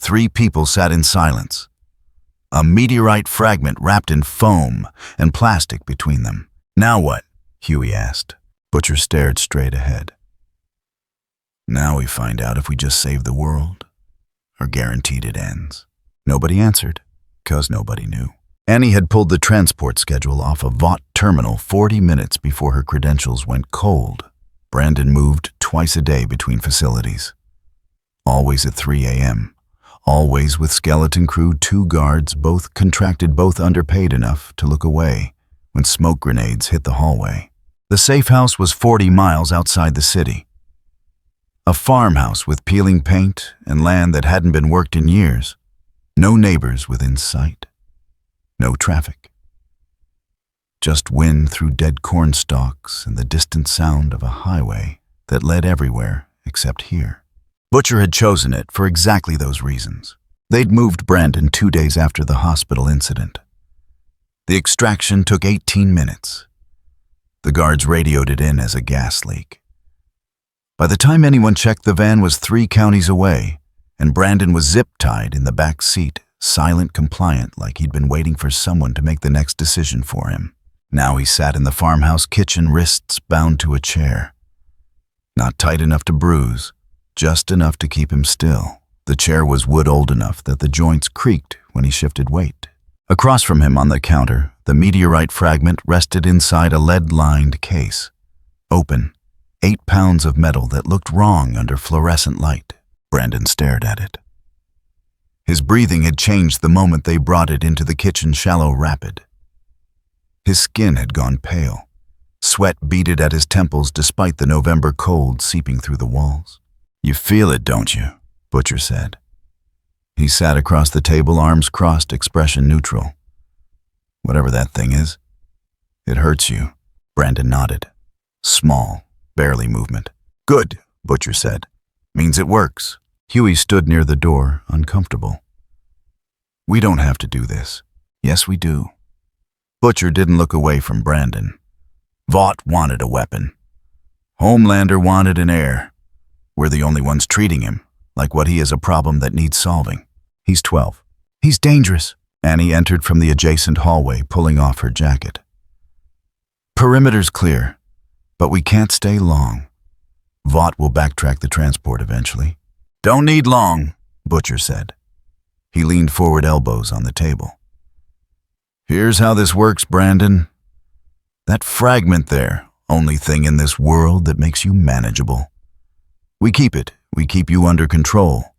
3 people sat in silence. A meteorite fragment wrapped in foam and plastic between them. Now what? Huey asked. Butcher stared straight ahead. Now we find out if we just save the world, or guaranteed it ends. Nobody answered, 'cause nobody knew. Annie had pulled the transport schedule off a Vought terminal 40 minutes before her credentials went cold. Brandon moved twice a day between facilities. Always at 3 a.m., always with skeleton crew, 2 guards, both contracted, both underpaid enough to look away when smoke grenades hit the hallway. The safe house was 40 miles outside the city. A farmhouse with peeling paint and land that hadn't been worked in years. No neighbors within sight. No traffic. Just wind through dead corn stalks and the distant sound of a highway that led everywhere except here. Butcher had chosen it for exactly those reasons. They'd moved Brandon 2 days after the hospital incident. The extraction took 18 minutes. The guards radioed it in as a gas leak. By the time anyone checked, the van was 3 counties away, and Brandon was zip-tied in the back seat, silent, compliant, like he'd been waiting for someone to make the next decision for him. Now he sat in the farmhouse kitchen, wrists bound to a chair. Not tight enough to bruise, just enough to keep him still. The chair was wood old enough that the joints creaked when he shifted weight. Across from him on the counter, the meteorite fragment rested inside a lead-lined case. Open, 8 pounds of metal that looked wrong under fluorescent light. Brandon stared at it. His breathing had changed the moment they brought it into the kitchen shallow rapid. His skin had gone pale. Sweat beaded at his temples despite the November cold seeping through the walls. "You feel it, don't you?" Butcher said. He sat across the table, arms crossed, expression neutral. "Whatever that thing is, it hurts you." Brandon nodded. Small, barely movement. "Good," Butcher said. "Means it works." Huey stood near the door, uncomfortable. "We don't have to do this." "Yes, we do." Butcher didn't look away from Brandon. Vought wanted a weapon. Homelander wanted an heir. We're the only ones treating him, like what he is a problem that needs solving. He's 12. He's dangerous. Annie entered from the adjacent hallway, pulling off her jacket. "Perimeter's clear, but we can't stay long. Vought will backtrack the transport eventually." "Don't need long," Butcher said. He leaned forward, elbows on the table. "Here's how this works, Brandon. That fragment there, only thing in this world that makes you manageable. We keep it. We keep you under control.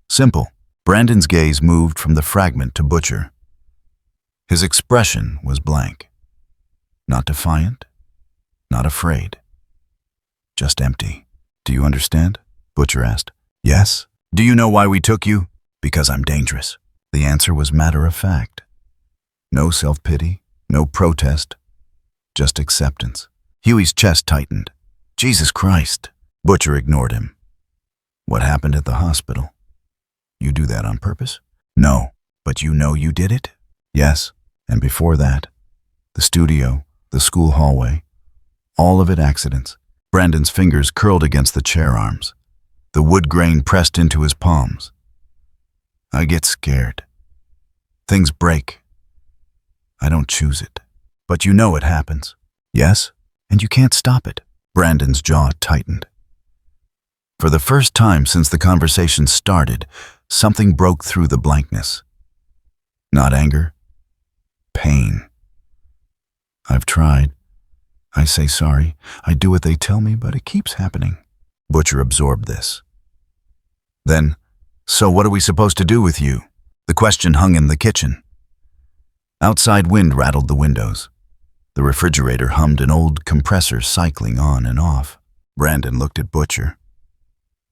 Simple." Brandon's gaze moved from the fragment to Butcher. His expression was blank. Not defiant, not afraid. Just empty. "Do you understand?" Butcher asked. "Yes." "Do you know why we took you?" "Because I'm dangerous." The answer was matter of fact. No self-pity, no protest, just acceptance. Huey's chest tightened. "Jesus Christ." Butcher ignored him. "What happened at the hospital? You do that on purpose?" "No." "But you know you did it?" "Yes. And before that, the studio, the school hallway, all of it accidents." Brandon's fingers curled against the chair arms. The wood grain pressed into his palms. "I get scared. Things break. I don't choose it. But you know it happens." "Yes, and you can't stop it." Brandon's jaw tightened. For the first time since the conversation started, something broke through the blankness. Not anger, pain. "I've tried. I say sorry. I do what they tell me, but it keeps happening." Butcher absorbed this. Then, "So what are we supposed to do with you?" The question hung in the kitchen. Outside wind rattled the windows. The refrigerator hummed an old compressor cycling on and off. Brandon looked at Butcher,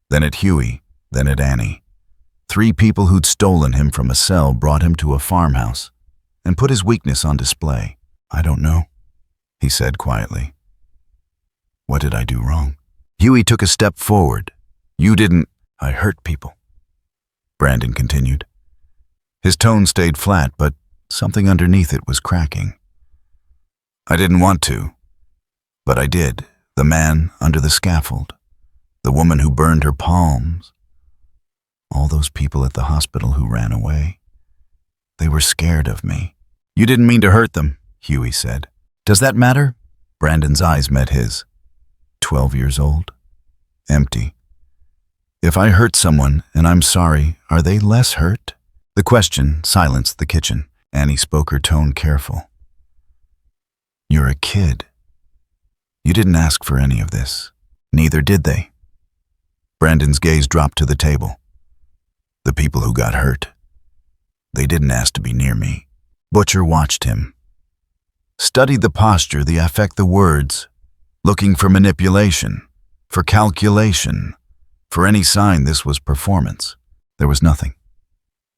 then at Huey, then at Annie. 3 people who'd stolen him from a cell, brought him to a farmhouse, and put his weakness on display. "I don't know," he said quietly. "What did I do wrong?" Huey took a step forward. "You didn't." "I hurt people," Brandon continued. His tone stayed flat, but something underneath it was cracking. "I didn't want to, but I did. The man under the scaffold, the woman who burned her palms, all those people at the hospital who ran away. They were scared of me. You didn't mean to hurt them, Huey said. Does that matter? Brandon's eyes met his. 12 years old. Empty. If I hurt someone and I'm sorry, are they less hurt? The question silenced the kitchen. Annie spoke, her tone careful. You're a kid. You didn't ask for any of this. Neither did they. Brandon's gaze dropped to the table. The people who got hurt. They didn't ask to be near me. Butcher watched him. Studied the posture, the affect, the words, looking for manipulation, for calculation, for any sign this was performance. There was nothing.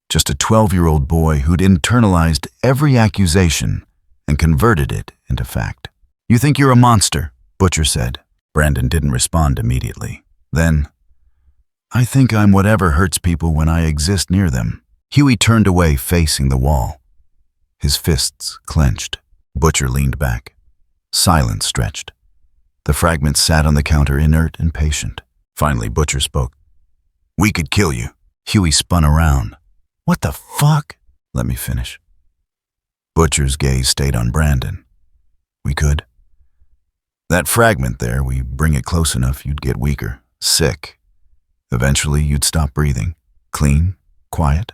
Just a 12-year-old boy who'd internalized every accusation and converted it into fact. You think you're a monster, Butcher said. Brandon didn't respond immediately. Then, I think I'm whatever hurts people when I exist near them. Huey turned away, facing the wall. His fists clenched. Butcher leaned back. Silence stretched. The fragments sat on the counter, inert and patient. Finally, Butcher spoke. We could kill you. Huey spun around. What the fuck? Let me finish. Butcher's gaze stayed on Brandon. We could. That fragment there, we bring it close enough, you'd get weaker, sick. Eventually, you'd stop breathing. Clean, quiet,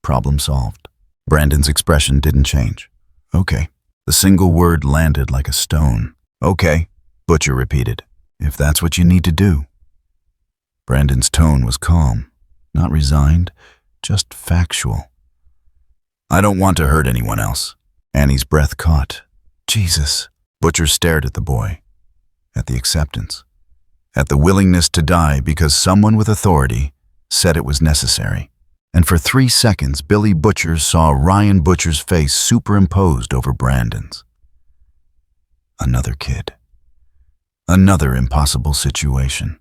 problem solved. Brandon's expression didn't change. Okay. The single word landed like a stone. Okay, Butcher repeated. If that's what you need to do. Brandon's tone was calm, not resigned, just factual. I don't want to hurt anyone else. Annie's breath caught. Jesus. Butcher stared at the boy, at the acceptance, at the willingness to die because someone with authority said it was necessary. And for 3 seconds, Billy Butcher saw Ryan Butcher's face superimposed over Brandon's. Another kid. Another impossible situation.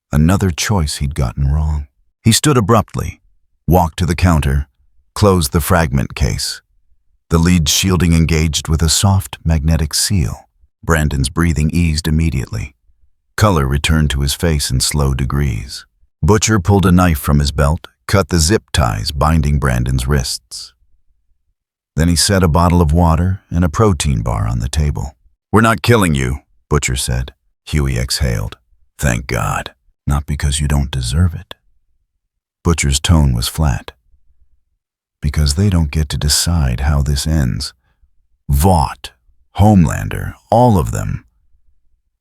Another choice he'd gotten wrong. He stood abruptly, walked to the counter, closed the fragment case. The lead shielding engaged with a soft magnetic seal. Brandon's breathing eased immediately. Color returned to his face in slow degrees. Butcher pulled a knife from his belt, cut the zip ties binding Brandon's wrists. Then he set a bottle of water and a protein bar on the table. We're not killing you, Butcher said. Huey exhaled. Thank God. Not because you don't deserve it. Butcher's tone was flat. Because they don't get to decide how this ends. Vought, Homelander, all of them.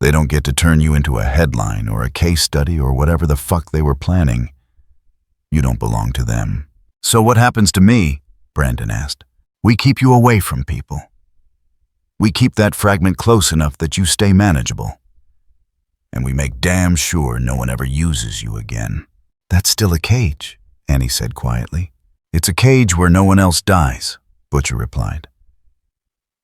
They don't get to turn you into a headline or a case study or whatever the fuck they were planning. You don't belong to them. So what happens to me? Brandon asked. We keep you away from people. We keep that fragment close enough that you stay manageable. And we make damn sure no one ever uses you again. That's still a cage, Annie said quietly. It's a cage where no one else dies, Butcher replied.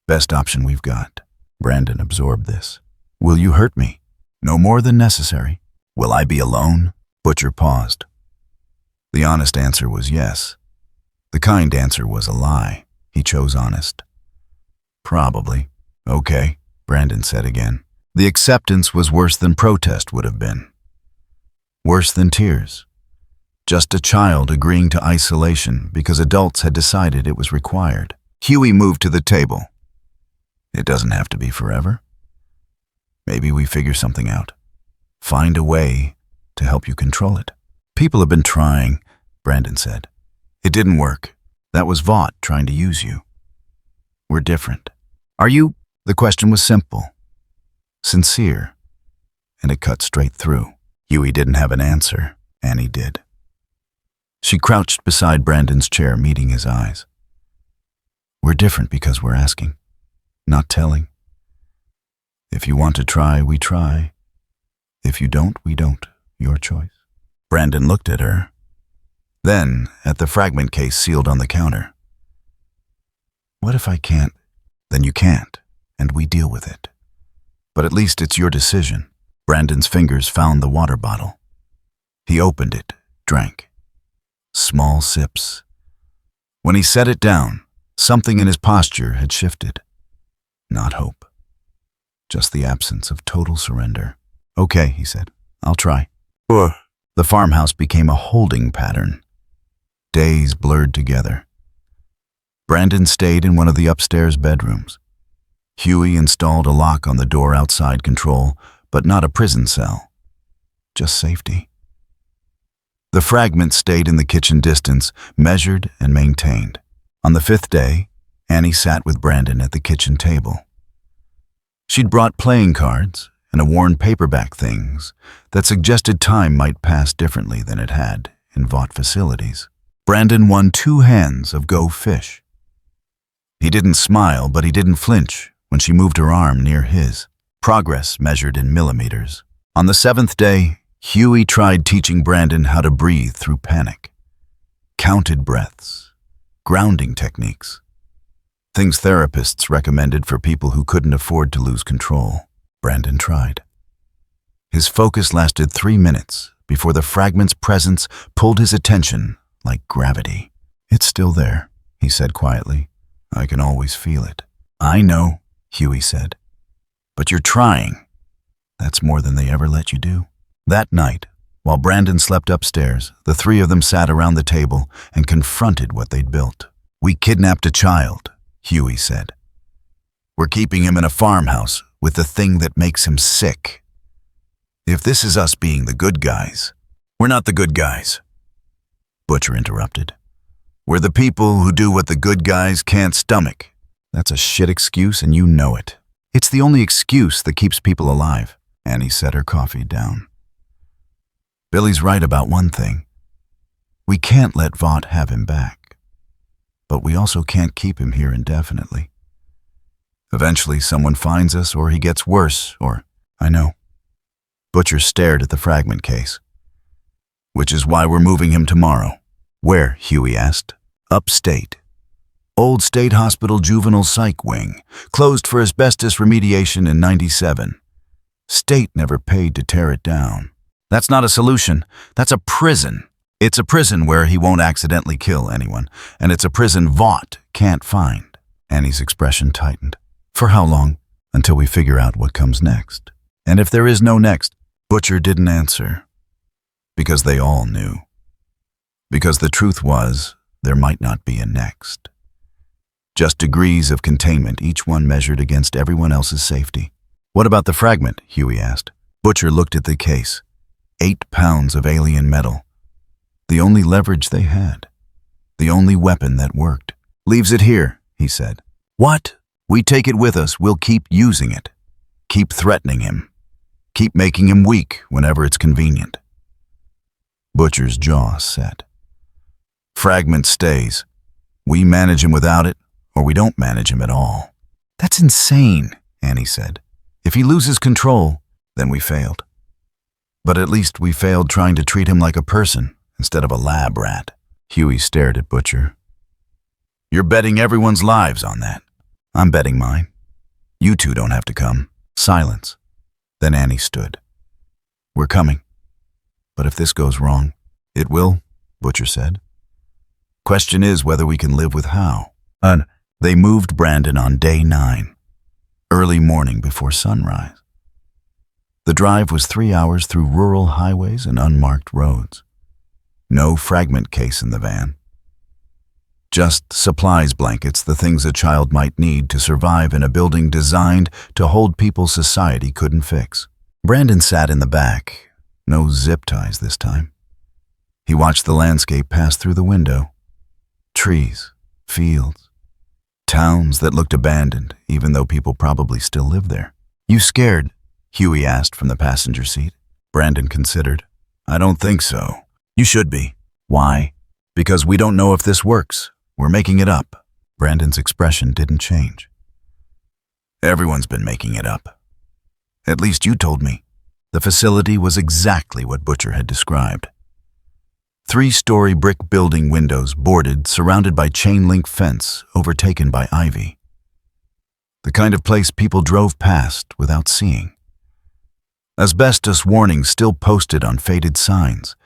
Best option we've got. Brandon absorbed this. Will you hurt me? No more than necessary. Will I be alone? Butcher paused. The honest answer was yes. The kind answer was a lie. He chose honest. Probably. Okay, Brandon said again. The acceptance was worse than protest would have been. Worse than tears. Just a child agreeing to isolation because adults had decided it was required. Huey moved to the table. It doesn't have to be forever. Maybe we figure something out. Find a way to help you control it. People have been trying, Brandon said. It didn't work. That was Vought trying to use you. We're different. Are you? The question was simple. Sincere. And it cut straight through. Huey didn't have an answer. Annie did. She crouched beside Brandon's chair, meeting his eyes. We're different because we're asking, not telling. If you want to try, we try. If you don't, we don't. Your choice. Brandon looked at her. Then at the fragment case sealed on the counter. What if I can't? Then you can't, and we deal with it. But at least it's your decision. Brandon's fingers found the water bottle. He opened it, drank. Small sips. When he set it down, something in his posture had shifted. Not hope. Just the absence of total surrender. Okay, he said. I'll try. The farmhouse became a holding pattern. Days blurred together. Brandon stayed in one of the upstairs bedrooms. Huey installed a lock on the door outside control, but not a prison cell. Just safety. The fragment stayed in the kitchen distance, measured and maintained. On the 5th day, Annie sat with Brandon at the kitchen table. She'd brought playing cards and a worn paperback things that suggested time might pass differently than it had in Vought facilities. Brandon won 2 hands of Go Fish. He didn't smile, but he didn't flinch when she moved her arm near his. Progress measured in millimeters. On the 7th day, Huey tried teaching Brandon how to breathe through panic. Counted breaths, grounding techniques, things therapists recommended for people who couldn't afford to lose control. Brandon tried. His focus lasted 3 minutes before the fragment's presence pulled his attention like gravity. "It's still there," he said quietly. "I can always feel it." "I know," Huey said. "But you're trying. That's more than they ever let you do." That night, while Brandon slept upstairs, the 3 of them sat around the table and confronted what they'd built. "We kidnapped a child," Huey said. "We're keeping him in a farmhouse with the thing that makes him sick. If this is us being the good guys, we're not the good guys." Butcher interrupted. "We're the people who do what the good guys can't stomach." "That's a shit excuse, and you know it." "It's the only excuse that keeps people alive." Annie set her coffee down. "Billy's right about one thing. We can't let Vought have him back. But we also can't keep him here indefinitely. Eventually someone finds us, or he gets worse, or..." "I know." Butcher stared at the fragment case. "Which is why we're moving him tomorrow." "Where?" Huey asked. "Upstate. Old State Hospital Juvenile Psych Wing, closed for asbestos remediation in '97. State never paid to tear it down." "That's not a solution. That's a prison." "It's a prison where he won't accidentally kill anyone, and it's a prison Vought can't find." Annie's expression tightened. "For how long?" "Until we figure out what comes next." "And if there is no next?" Butcher didn't answer. Because they all knew. Because the truth was, there might not be a next. Just degrees of containment, each one measured against everyone else's safety. "What about the fragment?" Huey asked. Butcher looked at the case. 8 pounds of alien metal. The only leverage they had. The only weapon that worked. "Leaves it here," he said. "What?" "We take it with us. We'll keep using it. Keep threatening him. Keep making him weak whenever it's convenient." Butcher's jaw set. "Fragment stays. We manage him without it, or we don't manage him at all." "That's insane," Annie said. "If he loses control, then we failed. But at least we failed trying to treat him like a person instead of a lab rat." Huey stared at Butcher. "You're betting everyone's lives on that." "I'm betting mine. You 2 don't have to come." Silence. Then Annie stood. "We're coming. But if this goes wrong..." "It will," Butcher said. "Question is whether we can live with how." They moved Brandon on day 9, early morning before sunrise. The drive was 3 hours through rural highways and unmarked roads. No fragment case in the van. Just supplies blankets, the things a child might need to survive in a building designed to hold people society couldn't fix. Brandon sat in the back. No zip ties this time. He watched the landscape pass through the window. Trees, fields, towns that looked abandoned, even though people probably still lived there. "You scared?" Huey asked from the passenger seat. Brandon considered. "I don't think so." "You should be." "Why?" "Because we don't know if this works. We're making it up." Brandon's expression didn't change. "Everyone's been making it up. At least you told me." The facility was exactly what Butcher had described. 3-story brick building, windows boarded, surrounded by chain-link fence, overtaken by ivy. The kind of place people drove past without seeing. Asbestos warnings still posted on faded signs.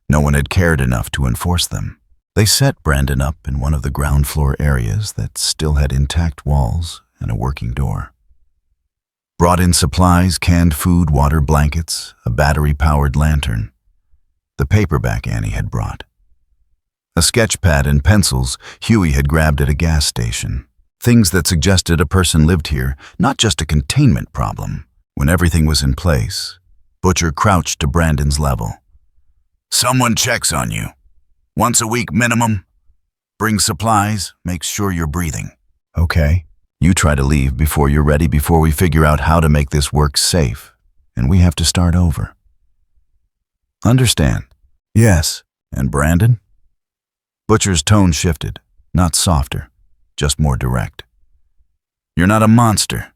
No one had cared enough to enforce them. They set Brandon up in one of the ground floor areas that still had intact walls and a working door. Brought in supplies, canned food, water, blankets, a battery-powered lantern. The paperback Annie had brought. A sketch pad and pencils Huey had grabbed at a gas station. Things that suggested a person lived here, not just a containment problem. When everything was in place, Butcher crouched to Brandon's level. "Someone checks on you. Once a week minimum. Brings supplies, makes sure you're breathing." "Okay. You try to leave before you're ready, before we figure out how to make this work safe, and we have to start over." "Understand?" "Yes." "And Brandon?" Butcher's tone shifted, not softer, just more direct. "You're not a monster.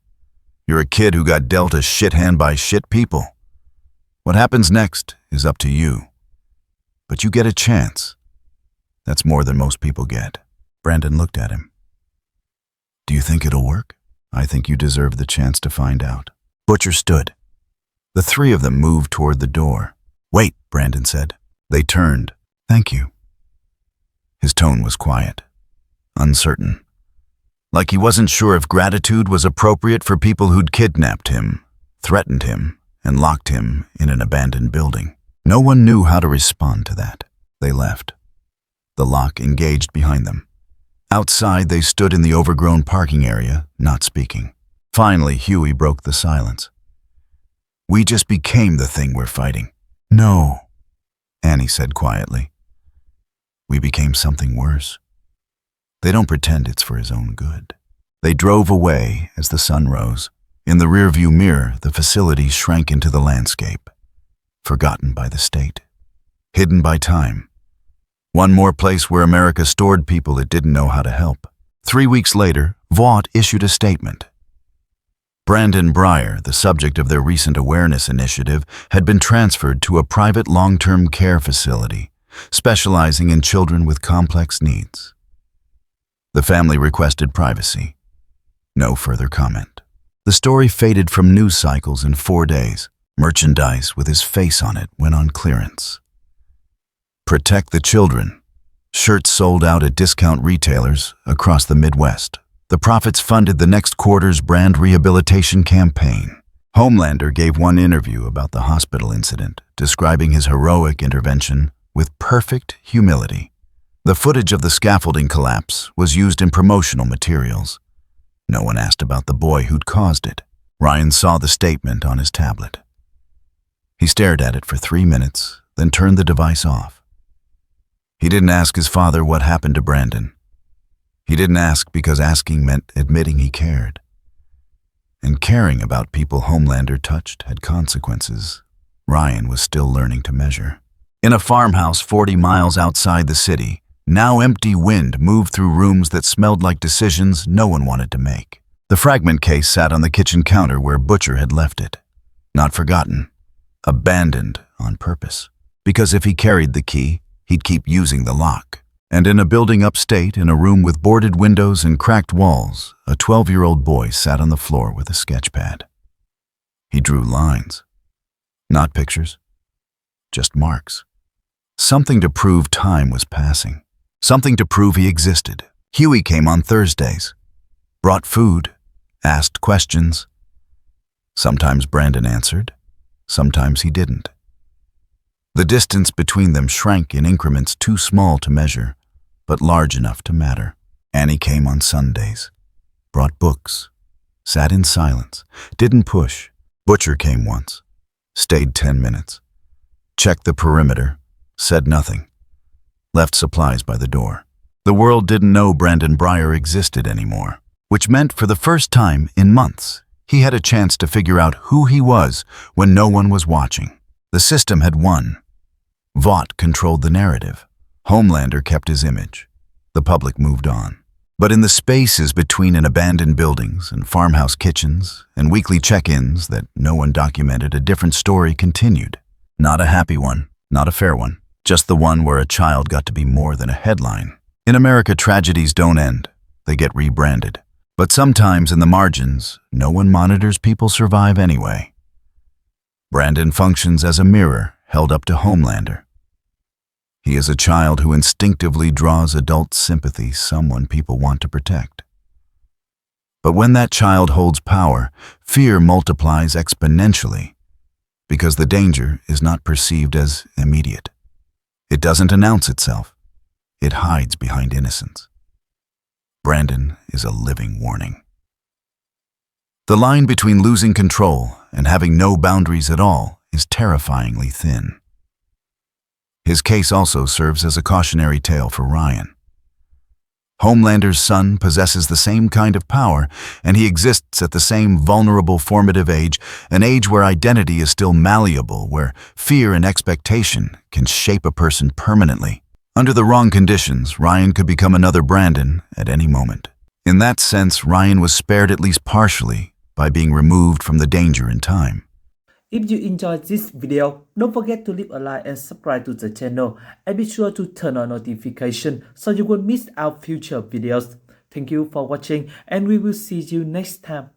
You're a kid who got dealt a shit hand by shit people. What happens next is up to you. But you get a chance. That's more than most people get." Brandon looked at him. "Do you think it'll work?" "I think you deserve the chance to find out." Butcher stood. The three of them moved toward the door. "Wait," Brandon said. They turned. "Thank you." His tone was quiet, uncertain, like he wasn't sure if gratitude was appropriate for people who'd kidnapped him, threatened him, and locked him in an abandoned building. No one knew how to respond to that. They left. The lock engaged behind them. Outside, they stood in the overgrown parking area, not speaking. Finally, Huey broke the silence. "We just became the thing we're fighting." "No," Annie said quietly. "We became something worse." They don't pretend it's for his own good. They drove away as the sun rose. In the rearview mirror, the facility shrank into the landscape, forgotten by the state, hidden by time. One more place where America stored people it didn't know how to help. 3 weeks later, Vaught issued a statement. Brandon Breyer, the subject of their recent awareness initiative, had been transferred to a private long-term care facility, specializing in children with complex needs. The family requested privacy. No further comment. The story faded from news cycles in 4 days. Merchandise with his face on it went on clearance. Protect the children. Shirts sold out at discount retailers across the Midwest. The profits funded the next quarter's brand rehabilitation campaign. Homelander gave one interview about the hospital incident, describing his heroic intervention with perfect humility. The footage of the scaffolding collapse was used in promotional materials. No one asked about the boy who'd caused it. Ryan saw the statement on his tablet. He stared at it for 3 minutes, then turned the device off. He didn't ask his father what happened to Brandon. He didn't ask because asking meant admitting he cared. And caring about people Homelander touched had consequences Ryan was still learning to measure. In a farmhouse 40 miles outside the city, now empty wind moved through rooms that smelled like decisions no one wanted to make. The fragment case sat on the kitchen counter where Butcher had left it. Not forgotten. Abandoned on purpose. Because if he carried the key, he'd keep using the lock. And in a building upstate, in a room with boarded windows and cracked walls, a 12-year-old boy sat on the floor with a sketch pad. He drew lines. Not pictures. Just marks. Something to prove time was passing. Something to prove he existed. Huey came on Thursdays. Brought food. Asked questions. Sometimes Brandon answered. Sometimes he didn't. The distance between them shrank in increments too small to measure, but large enough to matter. Annie came on Sundays. Brought books. Sat in silence. Didn't push. Butcher came once. Stayed 10 minutes. Checked the perimeter. Said nothing. Left supplies by the door. The world didn't know Brandon Breyer existed anymore, which meant for the first time in months, he had a chance to figure out who he was when no one was watching. The system had won. Vaught controlled the narrative. Homelander kept his image. The public moved on. But in the spaces between abandoned buildings and farmhouse kitchens and weekly check-ins that no one documented, a different story continued. Not a happy one, not a fair one. Just the one where a child got to be more than a headline. In America, tragedies don't end. They get rebranded. But sometimes in the margins, no one monitors people survive anyway. Brandon functions as a mirror held up to Homelander. He is a child who instinctively draws adult sympathy, someone people want to protect. But when that child holds power, fear multiplies exponentially because the danger is not perceived as immediate. It doesn't announce itself. it hides behind innocence. Brandon is a living warning. The line between losing control and having no boundaries at all is terrifyingly thin. His case also serves as a cautionary tale for Ryan. Homelander's son possesses the same kind of power, and he exists at the same vulnerable formative age, an age where identity is still malleable, where fear and expectation can shape a person permanently. Under the wrong conditions, Ryan could become another Brandon at any moment. In that sense, Ryan was spared at least partially by being removed from the danger in time. If you enjoyed this video, don't forget to leave a like and subscribe to the channel, and be sure to turn on notification so you won't miss our future videos. Thank you for watching, and we will see you next time.